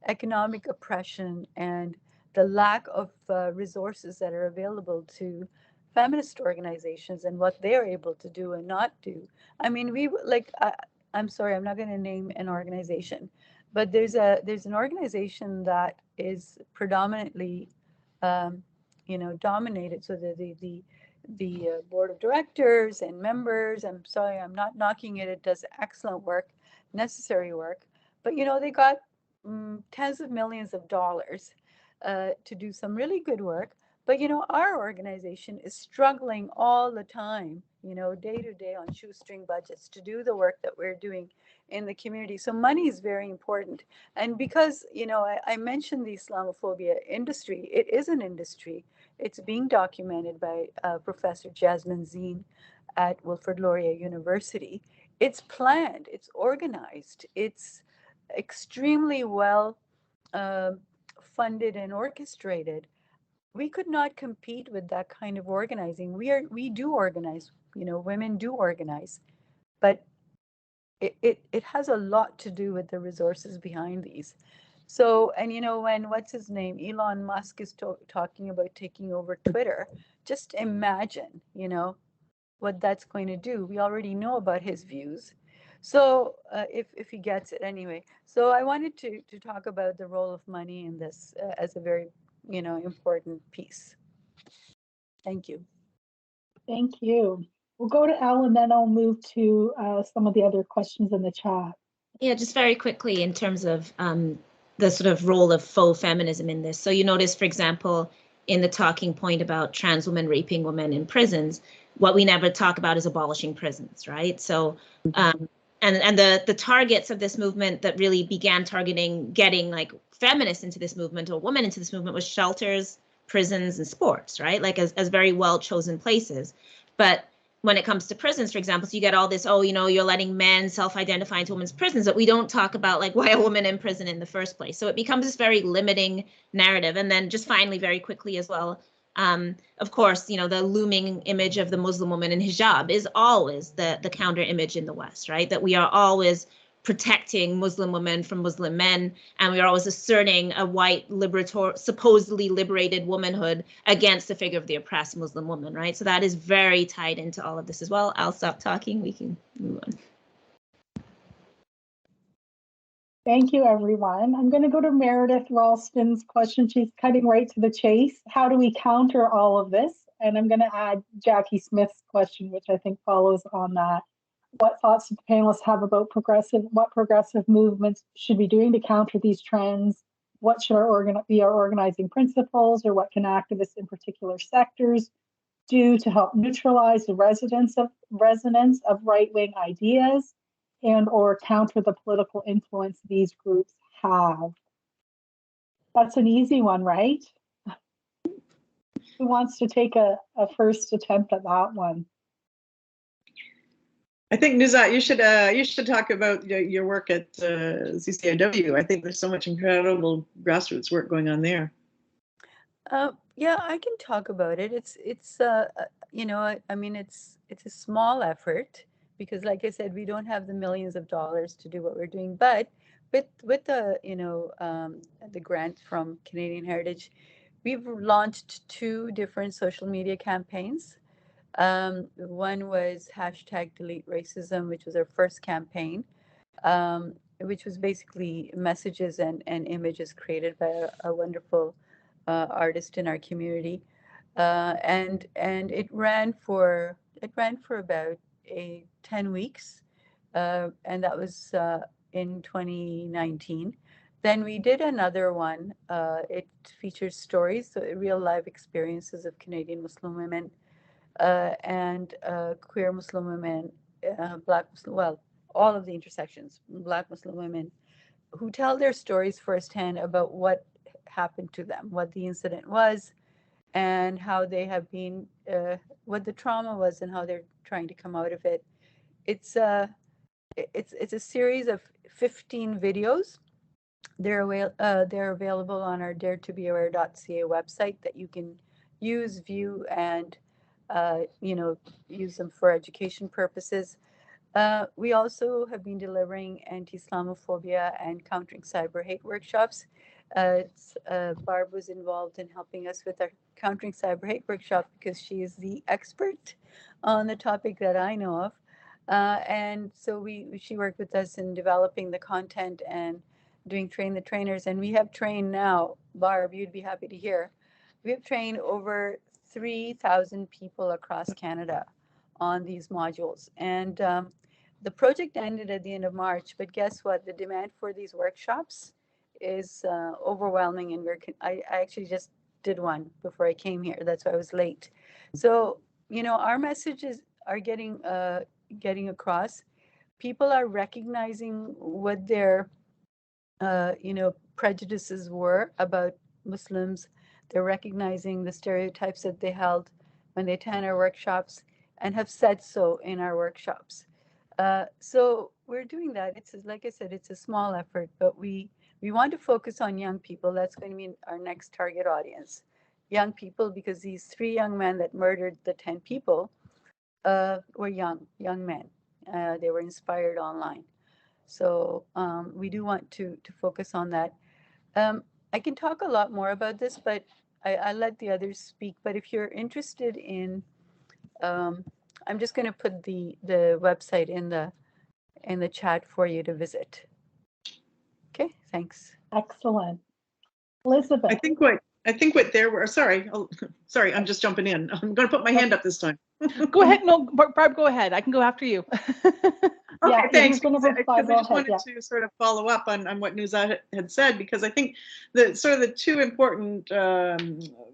Speaker 10: economic oppression and the lack of resources that are available to feminist organizations and what they're able to do and not do. I mean, I'm sorry, I'm not going to name an organization, but there's an organization that is predominantly, dominated. So the board of directors and members, I'm sorry, I'm not knocking it. It does excellent work, necessary work, but they got tens of millions of dollars to do some really good work. But our organization is struggling all the time, day to day on shoestring budgets to do the work that we're doing in the community. So money is very important. And because I mentioned the Islamophobia industry, it is an industry. It's being documented by Professor Jasmine Zine at Wilfrid Laurier University. It's planned, it's organized, it's extremely well funded and orchestrated. We could not compete with that kind of organizing. We do organize, women do organize, but it has a lot to do with the resources behind these. So, and when what's his name, Elon Musk is talking about taking over Twitter, just imagine, what that's going to do. We already know about his views. So if he gets it anyway. So I wanted to talk about the role of money in this as a very, important piece. Thank you.
Speaker 1: Thank you. We'll go to Elle, and then I'll move to some of the other questions in the chat.
Speaker 5: Yeah, just very quickly in terms of the sort of role of faux feminism in this. So you notice, for example, in the talking point about trans women raping women in prisons, what we never talk about is abolishing prisons, right? So, and the targets of this movement that really began getting like feminists into this movement or women into this movement was shelters, prisons, and sports, right? Like as very well chosen places. But when it comes to prisons, for example, so you get all this, you're letting men self-identify into women's prisons, but we don't talk about like why a woman in prison in the first place. So it becomes this very limiting narrative. And then just finally, very quickly as well, of course, the looming image of the Muslim woman in hijab is always the counter image in the West, right? That we are always protecting Muslim women from Muslim men, and we are always asserting a white supposedly liberated womanhood against the figure of the oppressed Muslim woman, right? So that is very tied into all of this as well. I'll stop talking. We can move on.
Speaker 1: Thank you, everyone. I'm going to go to Meredith Ralston's question. She's cutting right to the chase. How do we counter all of this? And I'm going to add Jackie Smith's question, which I think follows on that. What thoughts do the panelists have about what progressive movements should be doing to counter these trends? What should be our organizing principles, or what can activists in particular sectors do to help neutralize the resonance of right-wing ideas and or counter the political influence these groups have? That's an easy one, right? Who wants to take a first attempt at that one?
Speaker 2: I think Nuzhat, you should talk about your work at CCIW. I think there's so much incredible grassroots work going on there.
Speaker 10: Yeah, I can talk about it. It's a small effort. because like I said, we don't have the millions of dollars to do what we're doing. But with the, the grant from Canadian Heritage, we've launched 2 different social media campaigns. One was #DeleteRacism, which was our first campaign, which was basically messages and images created by a wonderful artist in our community, and it ran for about 10 weeks, and that was in 2019. Then we did another one. It features stories, so real life experiences of Canadian Muslim women and queer Muslim women, Black Muslim, well, all of the intersections, Black Muslim women, who tell their stories firsthand about what happened to them, what the incident was, and how they have been, what the trauma was, and how they're trying to come out of it. It's a series of 15 videos. They're available on our daretobeaware.ca website that you can use, view, and use them for education purposes. We also have been delivering anti-Islamophobia and countering cyber hate workshops. Barb was involved in helping us with our countering cyber hate workshop because she is the expert on the topic that I know of. And so she worked with us in developing the content and doing train the trainers. And we have trained now, Barb, you'd be happy to hear, we have trained over 3,000 people across Canada on these modules. And the project ended at the end of March, but guess what? The demand for these workshops is overwhelming. And I actually just did one before I came here. That's why I was late. So, our messages are getting across. People are recognizing what their, prejudices were about Muslims. They're recognizing the stereotypes that they held when they attend our workshops and have said so in our workshops. So we're doing that. It's, like I said, it's a small effort, but we want to focus on young people. That's going to be our next target audience. Young people, because these 3 young men that murdered the 10 people were young men. They were inspired online. So we do want to focus on that. I can talk a lot more about this, but I let the others speak. But if you're interested in, I'm just going to put the website in the chat for you to visit. Okay, thanks.
Speaker 1: Excellent. Elizabeth.
Speaker 2: I think what there were, sorry, I'm just jumping in. I'm going to put my hand up this time.
Speaker 4: Go ahead. No, Barb, go ahead. I can go after you.
Speaker 2: Okay, thanks.
Speaker 1: Because
Speaker 2: I just wanted to sort of follow up on what Nuzhat had said, because I think the 2 important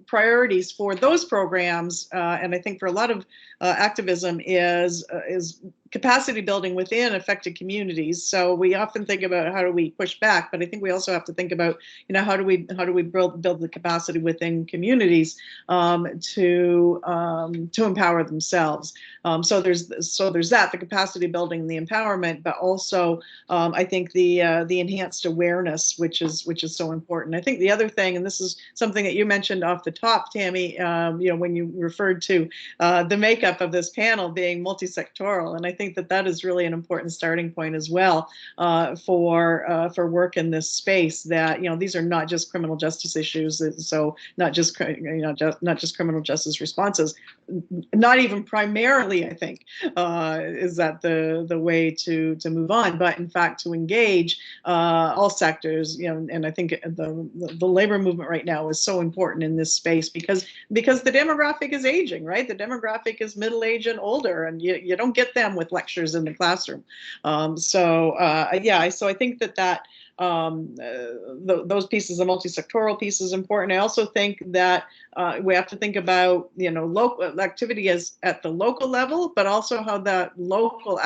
Speaker 2: priorities for those programs, and I think for a lot of activism, is capacity building within affected communities. So we often think about how do we push back, but I think we also have to think about, how do we build the capacity within communities to empower themselves. So there's that, the capacity building, the empowerment, but also I think the enhanced awareness, which is so important. I think the other thing, and this is something that you mentioned off the top, Tammy, when you referred to the makeup of this panel being multi-sectoral, and I think that is really an important starting point as well for work in this space. That these are not just criminal justice issues, so not just criminal justice responses, not even primarily, I think, is that the way to move on, but in fact to engage all sectors. And I think the labor movement right now is so important in this space because the demographic is aging, right? The demographic is middle-aged and older, and you don't get them with lectures in the classroom. So I think that those pieces, the multi-sectoral piece, is important. I also think that we have to think about local activity as at the local level, but also how that local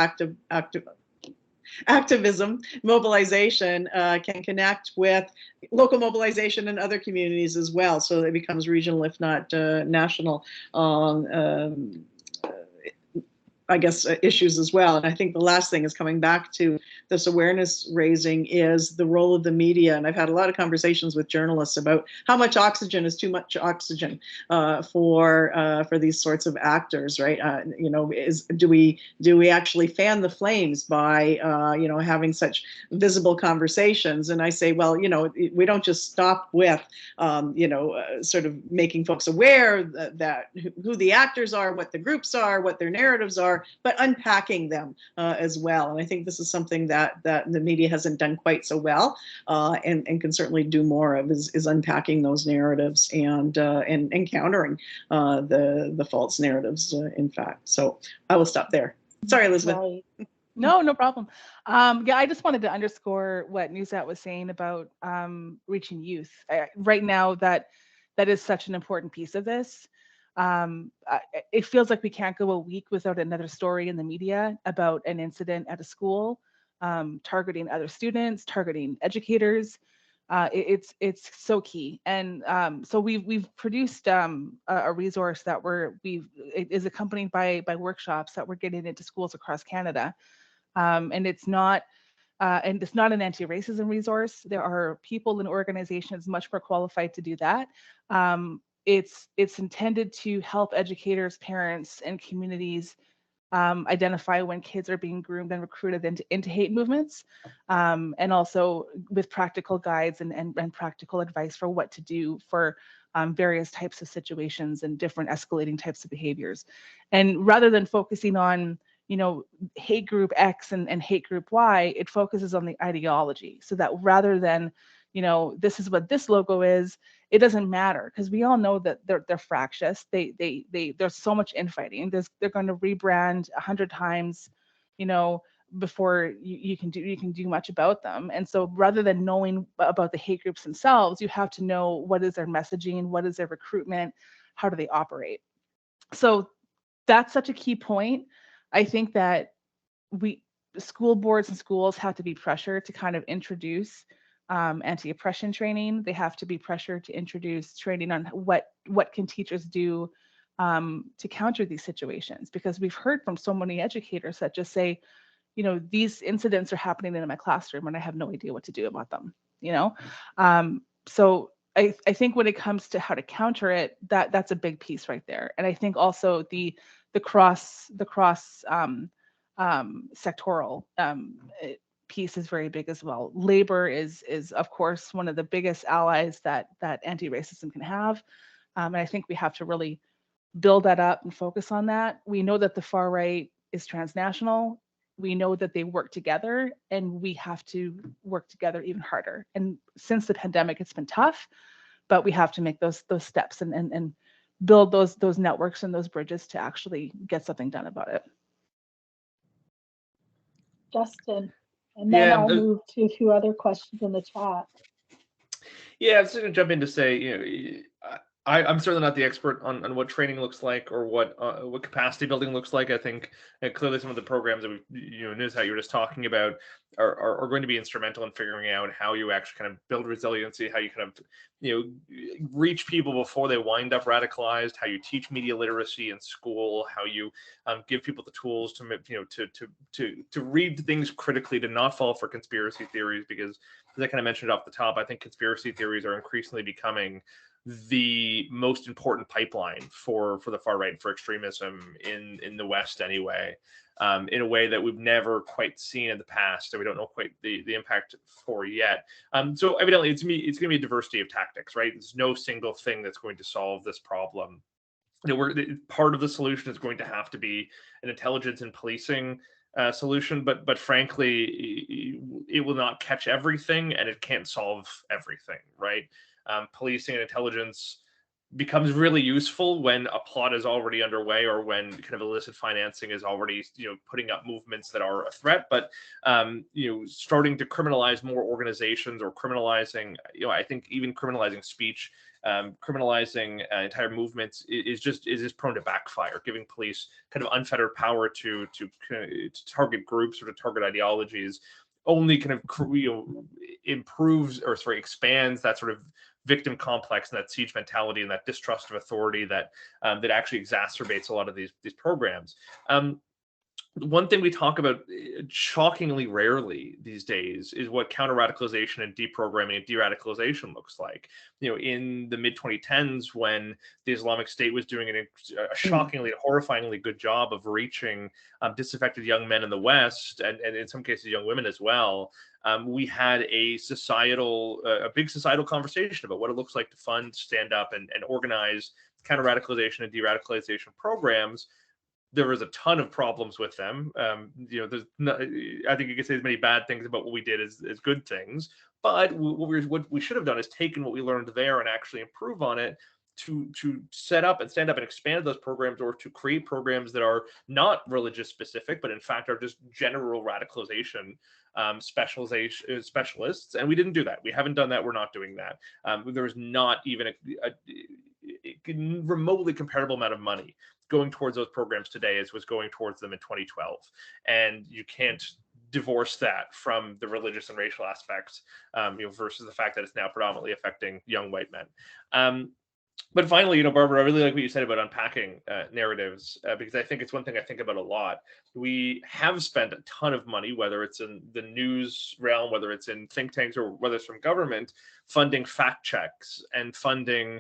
Speaker 2: activism, mobilization can connect with local mobilization in other communities as well, so that it becomes regional, if not national. I guess, issues as well. And I think the last thing is coming back to this awareness raising is the role of the media. And I've had a lot of conversations with journalists about how much oxygen is too much oxygen for these sorts of actors, right? You know, do we actually fan the flames by you know, having such visible conversations? And I say, well, you know, we don't just stop with you know, sort of making folks aware that who the actors are, what the groups are, what their narratives are, but unpacking them as well. And I think this is something that the media hasn't done quite so well, and can certainly do more of, is unpacking those narratives and countering the false narratives, in fact. So I will stop there. Sorry, Elizabeth.
Speaker 1: Right.
Speaker 4: No problem. Yeah, I just wanted to underscore what Nuzhat was saying about reaching youth. Right now, that is such an important piece of this. It feels like we can't go a week without another story in the media about an incident at a school, targeting other students, targeting educators. It's so key, and so we've produced a resource that it is accompanied by workshops that we're getting into schools across Canada, and it's not an anti-racism resource. There are people and organizations much more qualified to do that. It's intended to help educators, parents, and communities identify when kids are being groomed and recruited into hate movements, and also with practical guides and practical advice for what to do for various types of situations and different escalating types of behaviors. And rather than focusing on, you know, hate group X and hate group Y, it focuses on the ideology, so that rather than, you know, this is what this logo is, it doesn't matter, because we all know that they're fractious. There's so much infighting. They're going to rebrand 100 times, you know, before you can do much about them. And so rather than knowing about the hate groups themselves, you have to know what is their messaging, what is their recruitment, how do they operate. So that's such a key point. I think that school boards and schools have to be pressured to kind of introduce anti-oppression training. They have to be pressured to introduce training on what can teachers do to counter these situations, because we've heard from so many educators that just say, you know, these incidents are happening in my classroom and I have no idea what to do about them, you know. So I think when it comes to how to counter it, that's a big piece right there. And I think also the cross sectoral piece is very big as well. Labor is of course one of the biggest allies that anti-racism can have, and I think we have to really build that up and focus on that. We know that the far right is transnational. We know that they work together, and we have to work together even harder. And since the pandemic, it's been tough, but we have to make those steps and build those networks and those bridges to actually get something done about it.
Speaker 1: Justin, and then I'll move to a few other questions in the chat.
Speaker 3: Yeah, I was just going to jump in to say, you know, I'm certainly not the expert on what training looks like or what capacity building looks like. I think clearly some of the programs that Nuzhat, you were just talking about are going to be instrumental in figuring out how you actually kind of build resiliency, how you kind of, you know, reach people before they wind up radicalized, how you teach media literacy in school, how you give people the tools to, you know, to read things critically, to not fall for conspiracy theories, because as I kind of mentioned off the top, I think conspiracy theories are increasingly becoming the most important pipeline for the far right, for extremism in the West anyway, in a way that we've never quite seen in the past, that we don't know quite the impact for yet. So evidently it's going to be a diversity of tactics, right? There's no single thing that's going to solve this problem. You know, part of the solution is going to have to be an intelligence and policing solution, but frankly, it will not catch everything, and it can't solve everything, right? Policing and intelligence becomes really useful when a plot is already underway, or when kind of illicit financing is already, you know, putting up movements that are a threat. But you know, starting to criminalize more organizations, or criminalizing, you know, I think even criminalizing speech, criminalizing entire movements is just prone to backfire, giving police kind of unfettered power to target groups or to target ideologies only kind of, you know, improves, or sorry, expands that sort of victim complex and that siege mentality and that distrust of authority that that actually exacerbates a lot of these programs. one thing we talk about shockingly rarely these days is what counter-radicalization and deprogramming and de-radicalization looks like. In the mid-2010s, when the Islamic State was doing a shockingly, horrifyingly good job of reaching disaffected young men in the West, and in some cases young women as well, we had a big societal conversation about what it looks like to fund, stand up, and organize counter-radicalization and de-radicalization programs. There was a ton of problems with them. There's I think you could say as many bad things about what we did as good things. But what we should have done is taken what we learned there and actually improve on it to set up and stand up and expand those programs, or to create programs that are not religious specific, but in fact are just general radicalization specialists. And we didn't do that. We haven't done that. We're not doing that. There was not even a remotely comparable amount of money going towards those programs today as was going towards them in 2012. And you can't divorce that from the religious and racial aspects, versus the fact that it's now predominantly affecting young white men. But finally, Barbara, I really like what you said about unpacking narratives, because I think it's one thing I think about a lot. We have spent a ton of money, whether it's in the news realm, whether it's in think tanks, or whether it's from government, funding fact checks and funding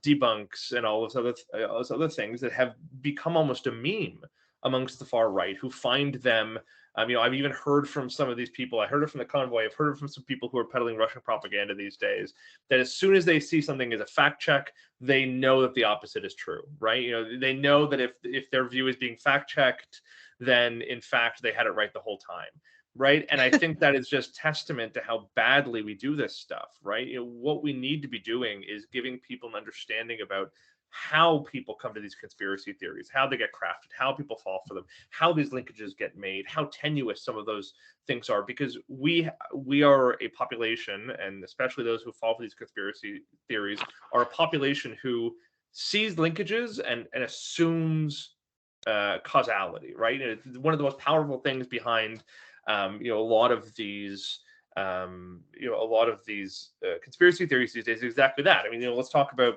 Speaker 3: debunks and all those other things that have become almost a meme amongst the far right, who find them. I've even heard from some of these people. I heard it from the convoy. I've heard it from some people who are peddling Russian propaganda these days, that as soon as they see something as a fact check, they know that the opposite is true, right? They know that if their view is being fact checked, then in fact they had it right the whole time, right? And I think that is just testament to how badly we do this stuff, right? What we need to be doing is giving people an understanding about how people come to these conspiracy theories, how they get crafted, how people fall for them, how these linkages get made, how tenuous some of those things are, because we are a population, and especially those who fall for these conspiracy theories, are a population who sees linkages and assumes causality, right? And it's one of the most powerful things behind a lot of these conspiracy theories these days is exactly that. Let's talk about,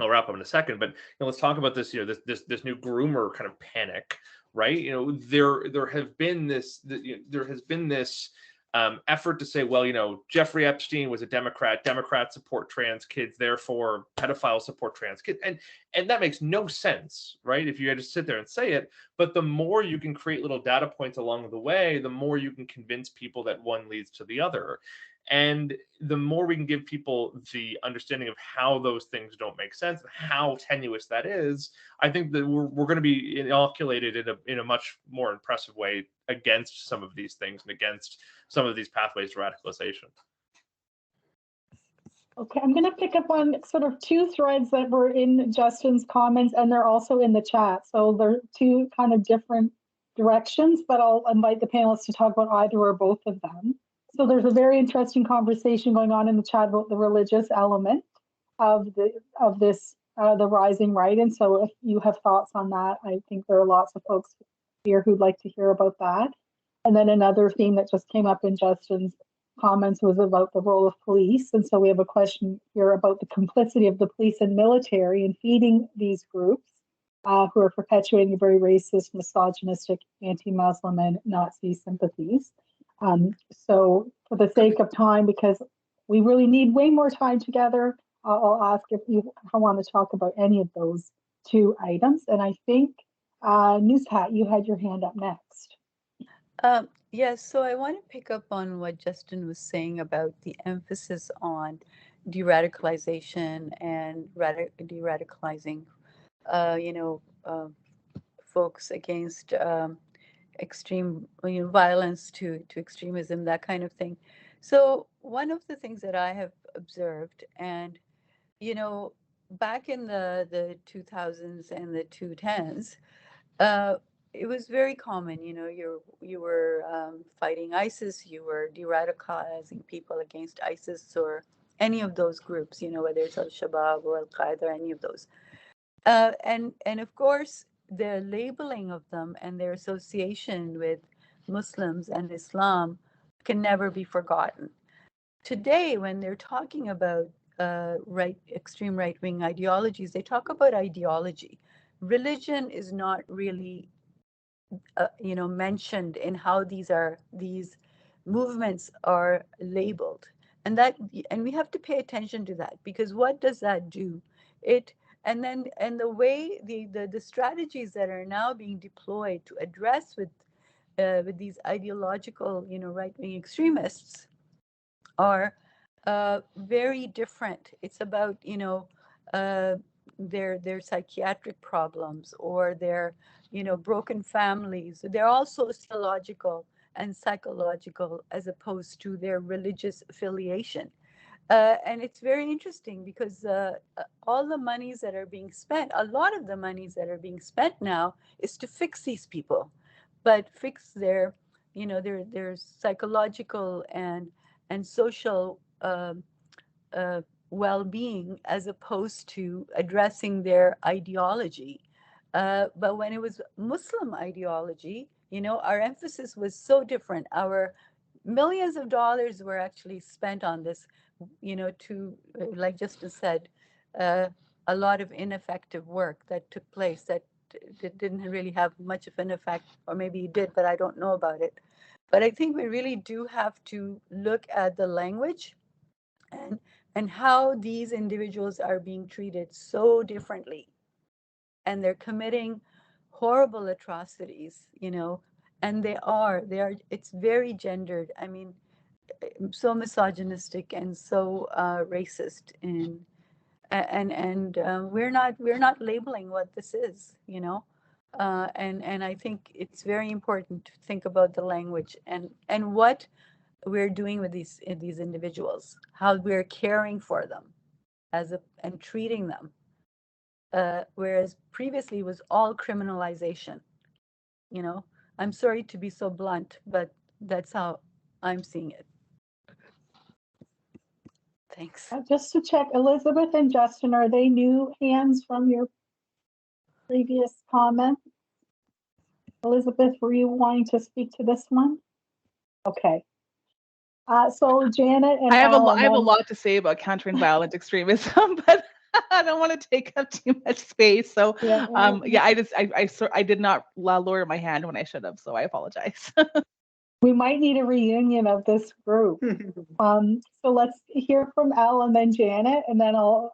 Speaker 3: I'll wrap up in a second, but let's talk about this. This new groomer kind of panic, right? There has been this effort to say, well, Jeffrey Epstein was a Democrat. Democrats support trans kids, therefore pedophiles support trans kids, and that makes no sense, right? If you had to sit there and say it. But the more you can create little data points along the way, the more you can convince people that one leads to the other. And the more we can give people the understanding of how those things don't make sense, how tenuous that is, I think that we're going to be inoculated in a much more impressive way against some of these things and against some of these pathways to radicalization.
Speaker 1: Okay, I'm going to pick up on sort of two threads that were in Justin's comments, and they're also in the chat. So they're two kind of different directions, but I'll invite the panelists to talk about either or both of them. So there's a very interesting conversation going on in the chat about the religious element of the rising right. And so if you have thoughts on that, I think there are lots of folks here who'd like to hear about that. And then another theme that just came up in Justin's comments was about the role of police. And so we have a question here about the complicity of the police and military in feeding these groups who are perpetuating very racist, misogynistic, anti-Muslim and Nazi sympathies. So for the sake of time, because we really need way more time together, I'll ask if you want to talk about any of those two items. And I think, Nuzhat, you had your hand up next.
Speaker 10: Yes, so I want to pick up on what Justin was saying about the emphasis on de-radicalization and de-radicalizing, folks against extreme violence to extremism, that kind of thing. So one of the things that I have observed, and back in the 2000s and the 2010s, it was very common. You were fighting ISIS, you were de-radicalizing people against ISIS or any of those groups, whether it's Al-Shabaab or Al-Qaeda or any of those. And of course, the labeling of them and their association with Muslims and Islam can never be forgotten. Today, when they're talking about extreme right-wing ideologies, they talk about ideology. Religion is not really mentioned in how these movements are labeled, and we have to pay attention to that, because what does that do? And the way the strategies that are now being deployed to address with these ideological, right-wing extremists are very different. It's about, their psychiatric problems, or their, broken families. They're all sociological and psychological, as opposed to their religious affiliation. And it's very interesting, because all the monies that are being spent, a lot of the monies that are being spent now, is to fix these people, but fix their, their psychological and social well-being, as opposed to addressing their ideology. But when it was Muslim ideology, our emphasis was so different. Our millions of dollars were actually spent on this, to, like Justin said, a lot of ineffective work that took place that didn't really have much of an effect, or maybe it did, but I don't know about it. But I think we really do have to look at the language and how these individuals are being treated so differently. And they're committing horrible atrocities, and they are, it's very gendered. I mean, so misogynistic and so racist, and we're not labeling what this is, and I think it's very important to think about the language and what we're doing with these individuals, how we're caring for them and treating them, whereas previously it was all criminalization. I'm sorry to be so blunt, but that's how I'm seeing it. Thanks.
Speaker 1: Just to check, Elizabeth and Justin, are they new hands from your previous comment? Elizabeth, were you wanting to speak to this one? Okay. So Janet and
Speaker 4: I have a
Speaker 1: Alan,
Speaker 4: lot to say about countering violent extremism, but I don't want to take up too much space. So I did not lower my hand when I should have, so I apologize.
Speaker 1: we might need a reunion of this group. So let's hear from Al and then Janet, and then I'll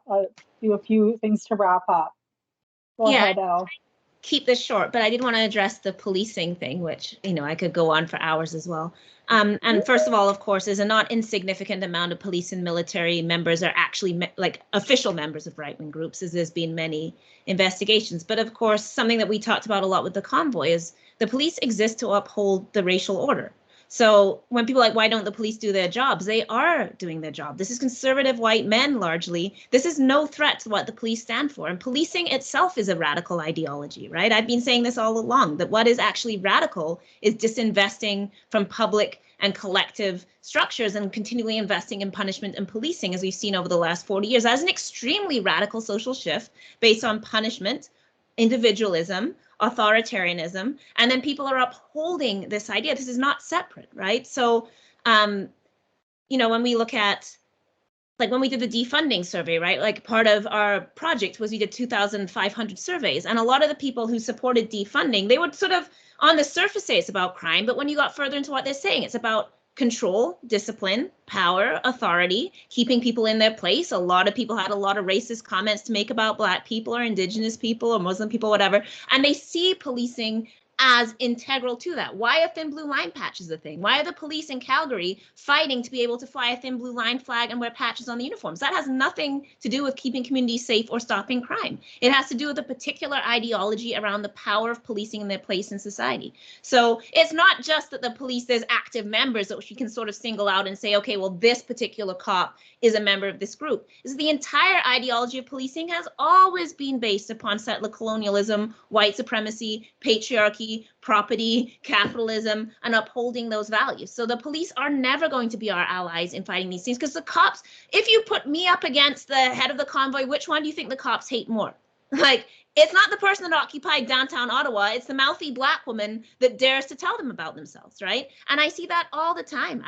Speaker 1: do a few things to wrap up. Go ahead, Al.
Speaker 5: Keep this short, but I did want to address the policing thing, which, I could go on for hours as well. And first of all, of course, there's a not insignificant amount of police and military members are actually like official members of right-wing groups, as there's been many investigations. But of course, something that we talked about a lot with the convoy is the police exist to uphold the racial order. So when people are like, why don't the police do their jobs? They are doing their job. This is conservative white men largely. This is no threat to what the police stand for. And policing itself is a radical ideology, right? I've been saying this all along, that what is actually radical is disinvesting from public and collective structures and continually investing in punishment and policing, as we've seen over the last 40 years. That is an extremely radical social shift based on punishment, individualism, authoritarianism, and then people are upholding this idea. This is not separate, right? So, when we look at, like when we did the defunding survey, right? Like part of our project was we did 2,500 surveys, and a lot of the people who supported defunding, they would sort of on the surface say it's about crime, but when you got further into what they're saying, it's about control, discipline, power, authority, keeping people in their place. A lot of people had a lot of racist comments to make about Black people or Indigenous people or Muslim people, whatever. And they see policing as integral to that. Why a thin blue line patch is a thing? Why are the police in Calgary fighting to be able to fly a thin blue line flag and wear patches on the uniforms? That has nothing to do with keeping communities safe or stopping crime. It has to do with a particular ideology around the power of policing and their place in society. So it's not just that the police, there's active members that we can sort of single out and say, okay, well, this particular cop is a member of this group. Is the entire ideology of policing has always been based upon settler colonialism, white supremacy, patriarchy, property, capitalism, and upholding those values. So the police are never going to be our allies in fighting these things, because the cops, if you put me up against the head of the convoy, which one do you think the cops hate more? Like, it's not the person that occupied downtown Ottawa, it's the mouthy Black woman that dares to tell them about themselves, right? And I see that all the time.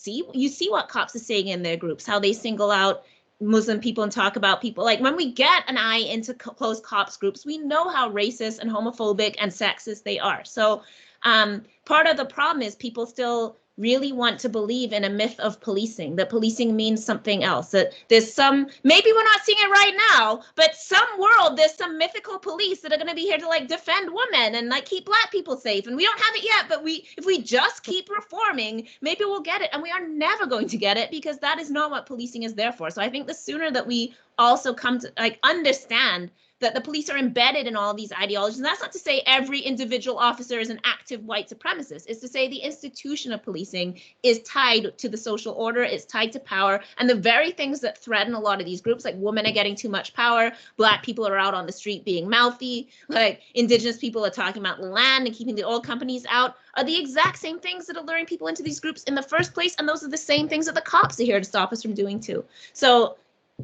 Speaker 5: You see what cops are saying in their groups, how they single out Muslim people and talk about people, like when we get an eye into close cops groups, we know how racist and homophobic and sexist they are. So part of the problem is people still really want to believe in a myth of policing, that policing means something else, that there's some, maybe we're not seeing it right now, but some world, there's some mythical police that are going to be here to like defend women and like keep Black people safe. And we don't have it yet, but if we just keep reforming, maybe we'll get it. And we are never going to get it because that is not what policing is there for. So I think the sooner that we also come to like understand that the police are embedded in all of these ideologies. And that's not to say every individual officer is an active white supremacist. It's to say the institution of policing is tied to the social order, it's tied to power, and the very things that threaten a lot of these groups, like women are getting too much power, Black people are out on the street being mouthy, like Indigenous people are talking about land and keeping the oil companies out, are the exact same things that are luring people into these groups in the first place. And those are the same things that the cops are here to stop us from doing too. So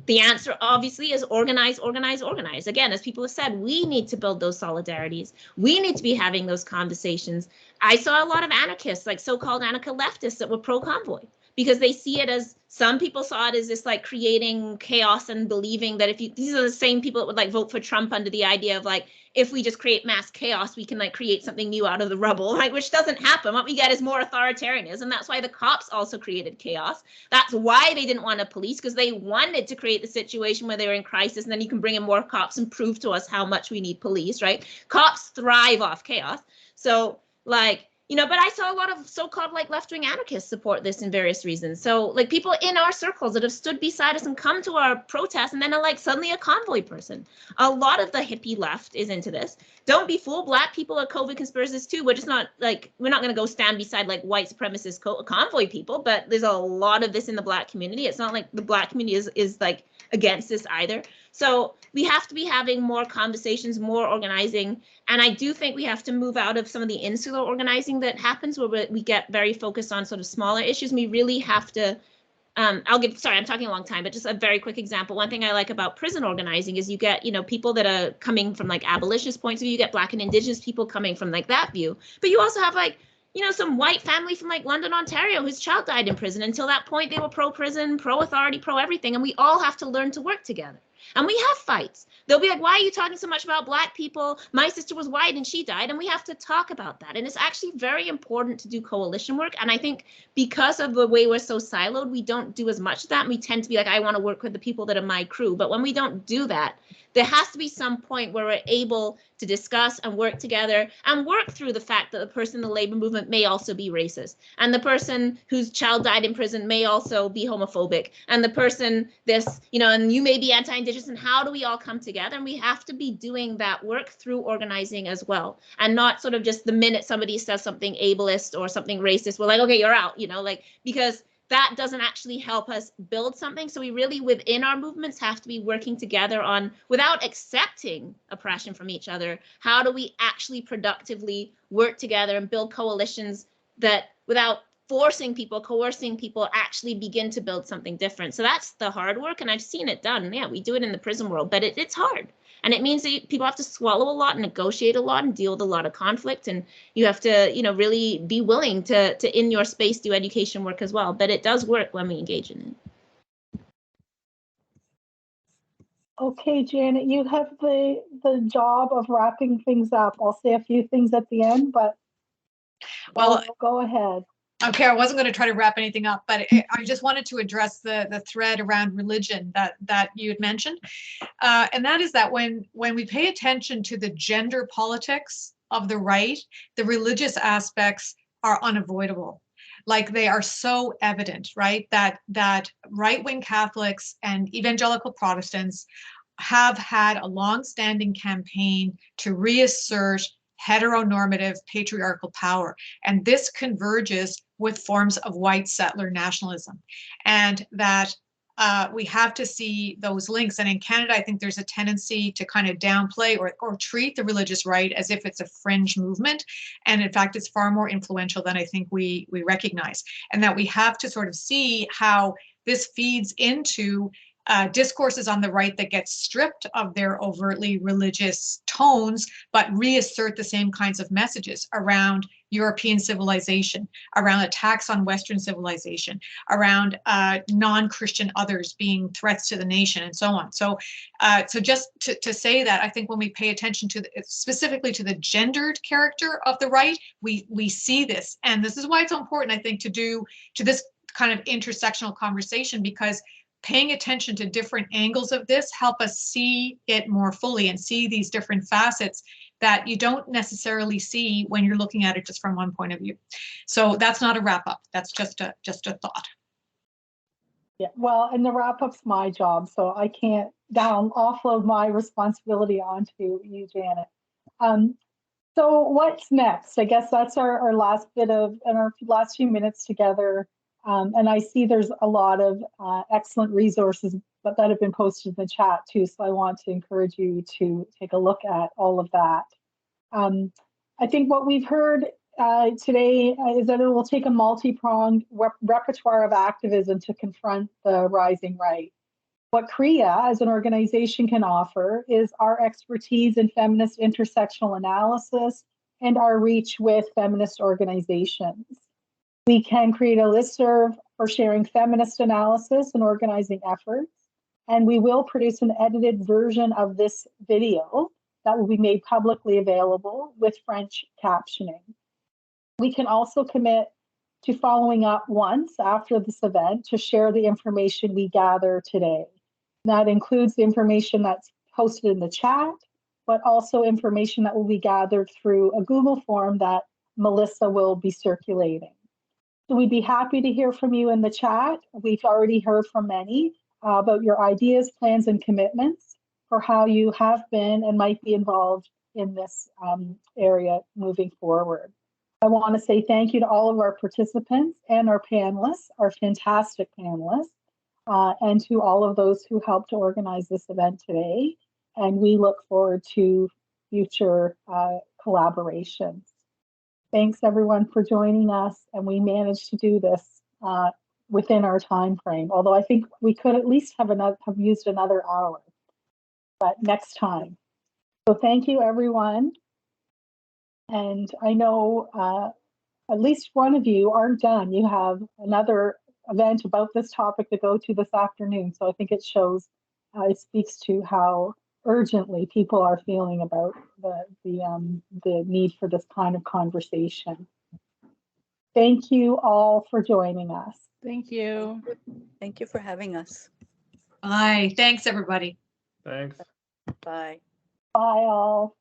Speaker 5: the answer obviously is organize, organize, organize. Again, as people have said, we need to build those solidarities. We need to be having those conversations. I saw a lot of anarchists, like so-called anarcho-leftists that were pro-convoy, because they see it as, some people saw it as this like creating chaos and believing that these are the same people that would like vote for Trump under the idea of like, if we just create mass chaos, we can like create something new out of the rubble, right? Which doesn't happen. What we get is more authoritarianism. That's why the cops also created chaos. That's why they didn't want to police, because they wanted to create the situation where they were in crisis, and then you can bring in more cops and prove to us how much we need police, right? Cops thrive off chaos. So like, you know, but I saw a lot of so-called like left-wing anarchists support this in various reasons. So like people in our circles that have stood beside us and come to our protests and then are like suddenly a convoy person. A lot of the hippie left is into this. Don't be fooled, Black people are COVID conspiracists too. We're just not like, we're not going to go stand beside like white supremacist convoy people, but there's a lot of this in the Black community. It's not like the Black community is like against this either. So we have to be having more conversations, more organizing. And I do think we have to move out of some of the insular organizing that happens where we get very focused on sort of smaller issues. We really have to, sorry, I'm talking a long time, but just a very quick example. One thing I like about prison organizing is you get, you know, people that are coming from like abolitionist points of view, you get Black and Indigenous people coming from like that view. But you also have like, you know, some white family from like London, Ontario, whose child died in prison. Until that point, they were pro-prison, pro-authority, pro-everything. And we all have to learn to work together. And we have fights. They'll be like, why are you talking so much about Black people? My sister was white and she died. And we have to talk about that. And it's actually very important to do coalition work. And I think because of the way we're so siloed, we don't do as much of that. And we tend to be like, I want to work with the people that are my crew. But when we don't do that, there has to be some point where we're able to discuss and work together and work through the fact that the person in the labor movement may also be racist. And the person whose child died in prison may also be homophobic. And the person this, you know, and you may be anti-Indigenous. And how do we all come together? And we have to be doing that work through organizing as well. And not sort of just the minute somebody says something ableist or something racist, we're like, okay, you're out, you know, like, because that doesn't actually help us build something. So we really, within our movements, have to be working together on, without accepting oppression from each other, how do we actually productively work together and build coalitions that, without forcing people, coercing people, actually begin to build something different. So that's the hard work, and I've seen it done. Yeah, we do it in the prison world, but it's hard. And it means that people have to swallow a lot and negotiate a lot and deal with a lot of conflict. And you have to, you know, really be willing to in your space do education work as well. But it does work when we engage in it.
Speaker 1: Okay, Janet, you have the job of wrapping things up. I'll say a few things at the end, but
Speaker 11: well,
Speaker 1: go ahead.
Speaker 11: Okay, I wasn't going to try to wrap anything up, but I just wanted to address the thread around religion that you had mentioned. And that is that when we pay attention to the gender politics of the right, the religious aspects are unavoidable. Like they are so evident, right? That right-wing Catholics and evangelical Protestants have had a long-standing campaign to reassert heteronormative patriarchal power. And this converges with forms of white settler nationalism. And that we have to see those links. And in Canada, I think there's a tendency to kind of downplay or treat the religious right as if it's a fringe movement. And in fact, it's far more influential than I think we recognize. And that we have to sort of see how this feeds into discourses on the right that get stripped of their overtly religious tones, but reassert the same kinds of messages around European civilization, around attacks on Western civilization, around non-Christian others being threats to the nation, and so on. So, so just to say that, I think when we pay attention to specifically to the gendered character of the right, we see this, and this is why it's so important, I think, to this kind of intersectional conversation, because paying attention to different angles of this help us see it more fully and see these different facets that you don't necessarily see when you're looking at it just from one point of view. So that's not a wrap up. That's just a thought.
Speaker 1: Yeah, well, and the wrap up's my job, so I can't offload my responsibility onto you, Janet. So what's next? I guess that's our last bit of, and our last few minutes together. And I see there's a lot of excellent resources but that have been posted in the chat too. So I want to encourage you to take a look at all of that. I think what we've heard today is that it will take a multi-pronged repertoire of activism to confront the rising right. What CRIA as an organization can offer is our expertise in feminist intersectional analysis and our reach with feminist organizations. We can create a listserv for sharing feminist analysis and organizing efforts, and we will produce an edited version of this video that will be made publicly available with French captioning. We can also commit to following up once after this event to share the information we gather today. That includes the information that's posted in the chat, but also information that will be gathered through a Google form that Melissa will be circulating. So we'd be happy to hear from you in the chat. We've already heard from many about your ideas, plans, and commitments for how you have been and might be involved in this area moving forward. I want to say thank you to all of our participants and our panelists, our fantastic panelists, and to all of those who helped to organize this event today. And we look forward to future collaborations. Thanks everyone for joining us, and we managed to do this within our time frame. Although I think we could at least have used another hour, but next time. So thank you everyone. And I know at least one of you aren't done. You have another event about this topic to go to this afternoon. So I think it shows, it speaks to how urgently people are feeling about the need for this kind of conversation. Thank you all for joining us.
Speaker 4: Thank you.
Speaker 10: Thank you for having us.
Speaker 11: Bye. Thanks, everybody.
Speaker 3: Thanks.
Speaker 10: Bye.
Speaker 1: Bye all.